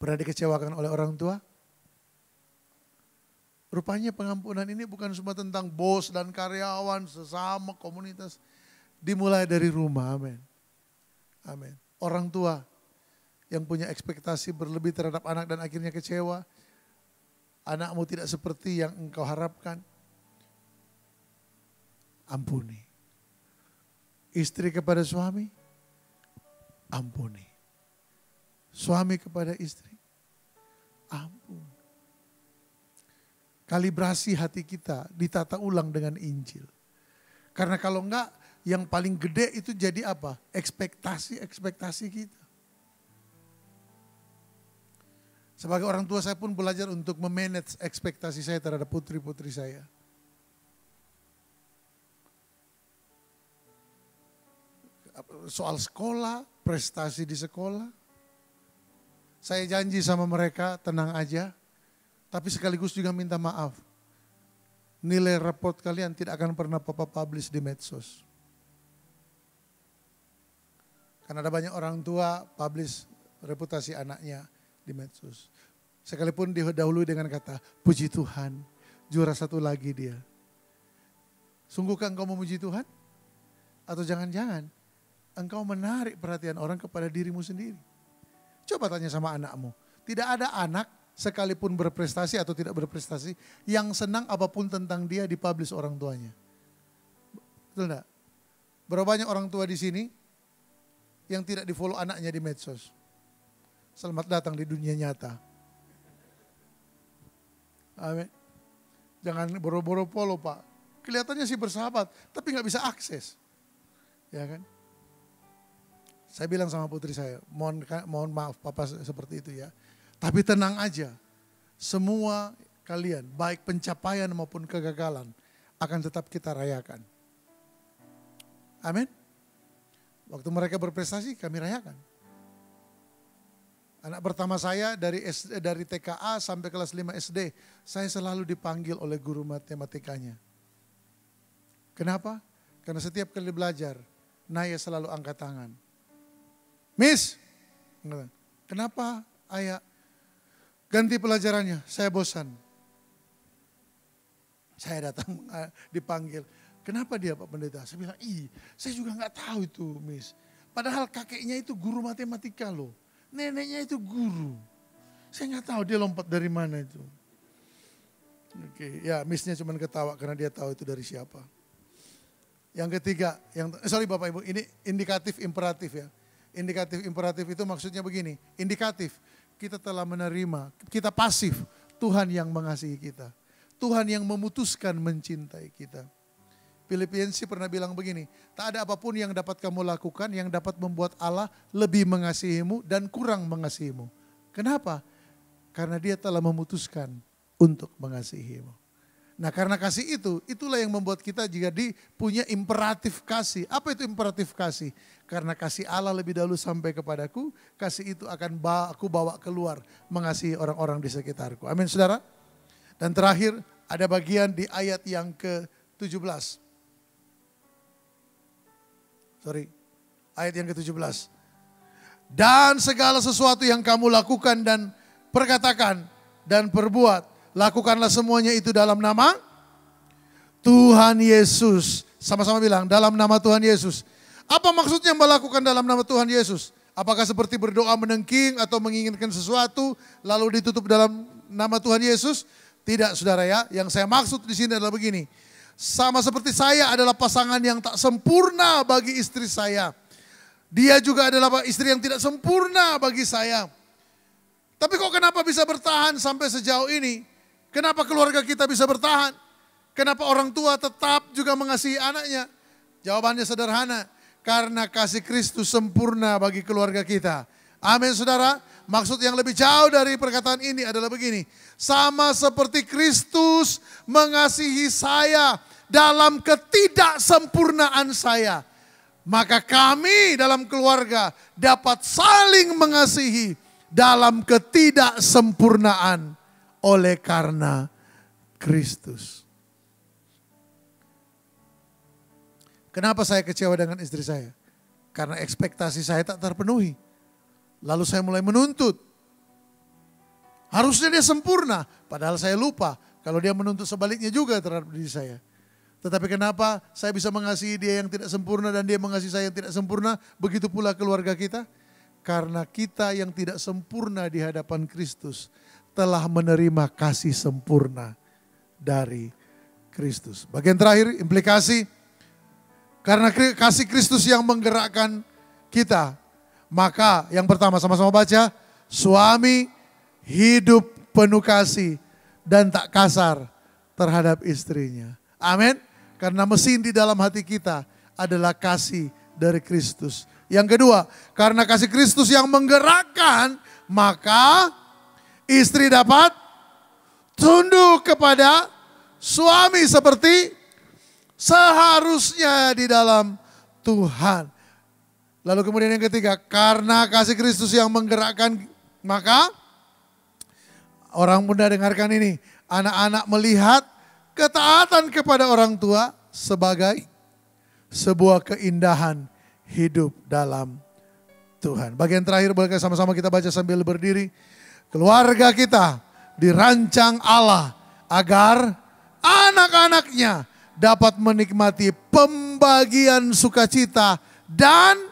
[SPEAKER 4] pernah dikecewakan oleh orang tua? Rupanya pengampunan ini bukan cuma tentang bos dan karyawan, sesama komunitas. Dimulai dari rumah, amin. Amin. Orang tua yang punya ekspektasi berlebih terhadap anak dan akhirnya kecewa. Anakmu tidak seperti yang engkau harapkan. Ampuni. Istri kepada suami, ampuni. Suami kepada istri, ampun. Kalibrasi hati kita ditata ulang dengan Injil. Karena kalau enggak, yang paling gede itu jadi apa? Ekspektasi kita. Sebagai orang tua saya pun belajar untuk memanage ekspektasi saya terhadap putri-putri saya. Soal sekolah, prestasi di sekolah. Saya janji sama mereka tenang aja, tapi sekaligus juga minta maaf. Nilai raport kalian tidak akan pernah Papa publish di medsos. Karena ada banyak orang tua publish reputasi anaknya di medsos. Sekalipun didahului dengan kata, puji Tuhan, juara satu lagi dia. Sungguhkah engkau memuji Tuhan? Atau jangan-jangan engkau menarik perhatian orang kepada dirimu sendiri? Coba tanya sama anakmu. Tidak ada anak sekalipun berprestasi atau tidak berprestasi yang senang apapun tentang dia dipublish orang tuanya. Betul enggak? Berapa banyak orang tua di sini yang tidak di-follow anaknya di medsos? Selamat datang di dunia nyata. Amin. Jangan boro-boro follow Pak. Kelihatannya sih bersahabat, tapi nggak bisa akses. Ya kan? Saya bilang sama putri saya, mohon maaf Papa seperti itu ya. Tapi tenang aja, semua kalian, baik pencapaian maupun kegagalan, akan tetap kita rayakan. Amin. Waktu mereka berprestasi, kami rayakan. Anak pertama saya dari TKA sampai kelas 5 SD, saya selalu dipanggil oleh guru matematikanya. Kenapa? Karena setiap kali belajar, Naya selalu angkat tangan. Miss, kenapa ayah ganti pelajarannya? Saya bosan. Saya datang dipanggil. Kenapa dia Pak Pendeta? Saya bilang, saya juga nggak tahu itu Miss. Padahal kakeknya itu guru matematika loh. Neneknya itu guru. Saya nggak tahu dia lompat dari mana itu. Oke, ya Missnya cuma ketawa karena dia tahu itu dari siapa. Yang ketiga, sorry Bapak Ibu, ini indikatif imperatif ya. Indikatif imperatif itu maksudnya begini, indikatif kita telah menerima, kita pasif, Tuhan yang mengasihi kita. Tuhan yang memutuskan mencintai kita. Filipiensi pernah bilang begini, tak ada apapun yang dapat kamu lakukan yang dapat membuat Allah lebih mengasihimu dan kurang mengasihimu. Kenapa? Karena dia telah memutuskan untuk mengasihimu. Nah karena kasih itu, itulah yang membuat kita jadi punya imperatif kasih. Apa itu imperatif kasih? Karena kasih Allah lebih dahulu sampai kepadaku, kasih itu akan aku bawa keluar mengasihi orang-orang di sekitarku. Amin saudara. Dan terakhir ada bagian di ayat yang ke-17. Ayat yang ke-17. Dan segala sesuatu yang kamu lakukan dan perkatakan dan perbuat, lakukanlah semuanya itu dalam nama Tuhan Yesus. Sama-sama bilang, dalam nama Tuhan Yesus. Apa maksudnya melakukan dalam nama Tuhan Yesus? Apakah seperti berdoa menengking atau menginginkan sesuatu lalu ditutup dalam nama Tuhan Yesus? Tidak saudara ya, yang saya maksud di sini adalah begini. Sama seperti saya adalah pasangan yang tak sempurna bagi istri saya. Dia juga adalah istri yang tidak sempurna bagi saya. Tapi kok kenapa bisa bertahan sampai sejauh ini? Kenapa keluarga kita bisa bertahan? Kenapa orang tua tetap juga mengasihi anaknya? Jawabannya sederhana. Karena kasih Kristus sempurna bagi keluarga kita. Amin saudara. Maksud yang lebih jauh dari perkataan ini adalah begini. Sama seperti Kristus mengasihi saya dalam ketidaksempurnaan saya. Maka kami dalam keluarga dapat saling mengasihi dalam ketidaksempurnaan oleh karena Kristus. Kenapa saya kecewa dengan istri saya? Karena ekspektasi saya tak terpenuhi. Lalu saya mulai menuntut. Harusnya dia sempurna, padahal saya lupa kalau dia menuntut sebaliknya juga terhadap diri saya. Tetapi kenapa saya bisa mengasihi dia yang tidak sempurna dan dia mengasihi saya yang tidak sempurna? Begitu pula keluarga kita. Karena kita yang tidak sempurna di hadapan Kristus telah menerima kasih sempurna dari Kristus. Bagian terakhir, implikasi. Karena kasih Kristus yang menggerakkan kita. Maka yang pertama sama-sama baca. Suami hidup penuh kasih dan tak kasar terhadap istrinya. Amin. Karena mesin di dalam hati kita adalah kasih dari Kristus. Yang kedua, karena kasih Kristus yang menggerakkan, maka istri dapat tunduk kepada suami seperti seharusnya di dalam Tuhan. Lalu kemudian yang ketiga, karena kasih Kristus yang menggerakkan, maka orang muda dengarkan ini, anak-anak melihat ketaatan kepada orang tua sebagai sebuah keindahan hidup dalam Tuhan. Bagian terakhir boleh sama-sama kita baca sambil berdiri. Keluarga kita dirancang Allah agar anak-anaknya dapat menikmati pembagian sukacita dan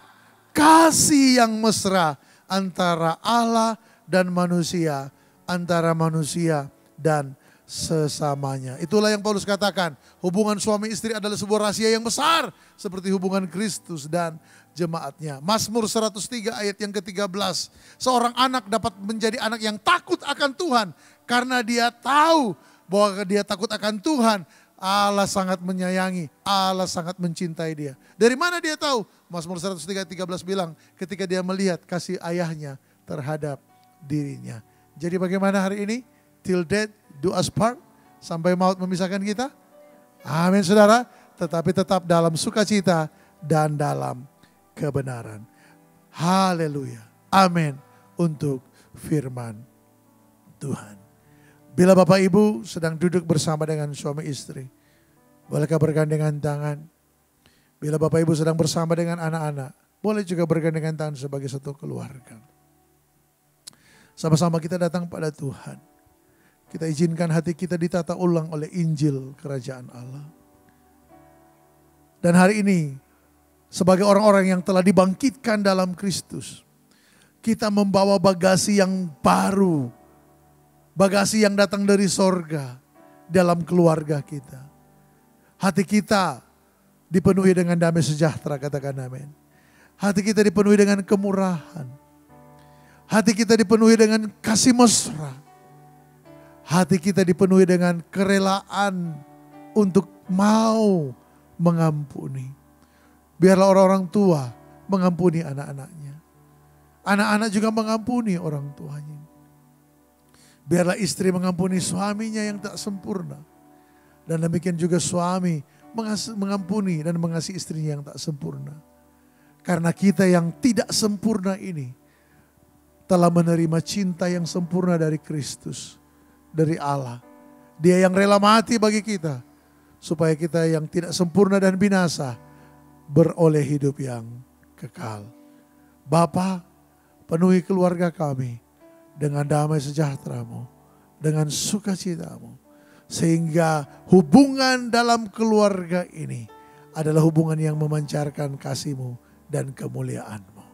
[SPEAKER 4] kasih yang mesra antara Allah dan manusia, antara manusia dan sesamanya. Itulah yang Paulus katakan, hubungan suami istri adalah sebuah rahasia yang besar seperti hubungan Kristus dan jemaatnya. Mazmur 103 ayat yang ke-13. Seorang anak dapat menjadi anak yang takut akan Tuhan karena dia tahu bahwa dia takut akan Tuhan. Allah sangat menyayangi, Allah sangat mencintai dia. Dari mana dia tahu? Mazmur 103 ayat 13 bilang, ketika dia melihat kasih ayahnya terhadap dirinya. Jadi bagaimana hari ini? Till death do us part, sampai maut memisahkan kita. Amin saudara, tetapi tetap dalam sukacita dan dalam kebenaran. Haleluya. Amin untuk firman Tuhan. Bila Bapak Ibu sedang duduk bersama dengan suami istri, bolehkah bergandengan tangan? Bila Bapak Ibu sedang bersama dengan anak-anak, boleh juga bergandengan tangan sebagai satu keluarga. Sama-sama kita datang pada Tuhan. Kita izinkan hati kita ditata ulang oleh Injil Kerajaan Allah. Dan hari ini, sebagai orang-orang yang telah dibangkitkan dalam Kristus, kita membawa bagasi yang baru, bagasi yang datang dari sorga dalam keluarga kita. Hati kita dipenuhi dengan damai sejahtera, katakan amin. Hati kita dipenuhi dengan kemurahan. Hati kita dipenuhi dengan kasih mesra. Hati kita dipenuhi dengan kerelaan untuk mau mengampuni. Biarlah orang-orang tua mengampuni anak-anaknya. Anak-anak juga mengampuni orang tuanya. Biarlah istri mengampuni suaminya yang tak sempurna. Dan demikian juga suami mengampuni dan mengasihi istrinya yang tak sempurna. Karena kita yang tidak sempurna ini telah menerima cinta yang sempurna dari Kristus, dari Allah. Dia yang rela mati bagi kita, supaya kita yang tidak sempurna dan binasa beroleh hidup yang kekal. Bapa, penuhi keluarga kami dengan damai sejahtera-Mu, dengan sukacita-Mu, sehingga hubungan dalam keluarga ini adalah hubungan yang memancarkan kasih-Mu dan kemuliaan-Mu.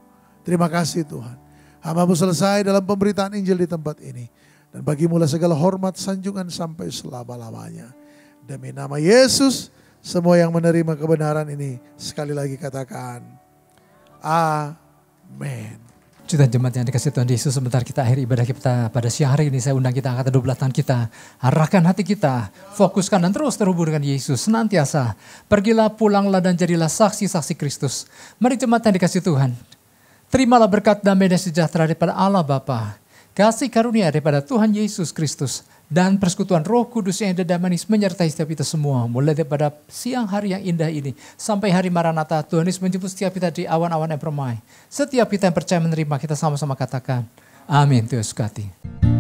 [SPEAKER 4] Terima kasih Tuhan. Hamba-Mu selesai dalam pemberitaan Injil di tempat ini. Dan bagi-Mu segala hormat sanjungan sampai selama-lamanya. Demi nama Yesus, semua yang menerima kebenaran ini sekali lagi katakan, Amin.
[SPEAKER 5] Jutaan jemaat yang dikasih Tuhan Yesus, sebentar kita akhir ibadah kita pada siang hari ini, saya undang kita angkat kedua belah tangan kita, arahkan hati kita, fokuskan dan terus terhubung dengan Yesus senantiasa. Pergilah, pulanglah dan jadilah saksi-saksi Kristus. Mari jemaat yang dikasih Tuhan, terimalah berkat damai dan sejahtera daripada Allah Bapa, kasih karunia daripada Tuhan Yesus Kristus, dan persekutuan Roh Kudus yang indah dan manis menyertai setiap kita semua. Mulai daripada siang hari yang indah ini sampai hari Maranatha, Tuhan Yesus menjemput setiap kita di awan-awan yang permai. Setiap kita yang percaya menerima, kita sama-sama katakan, amin. Tuhan Yesus berkati.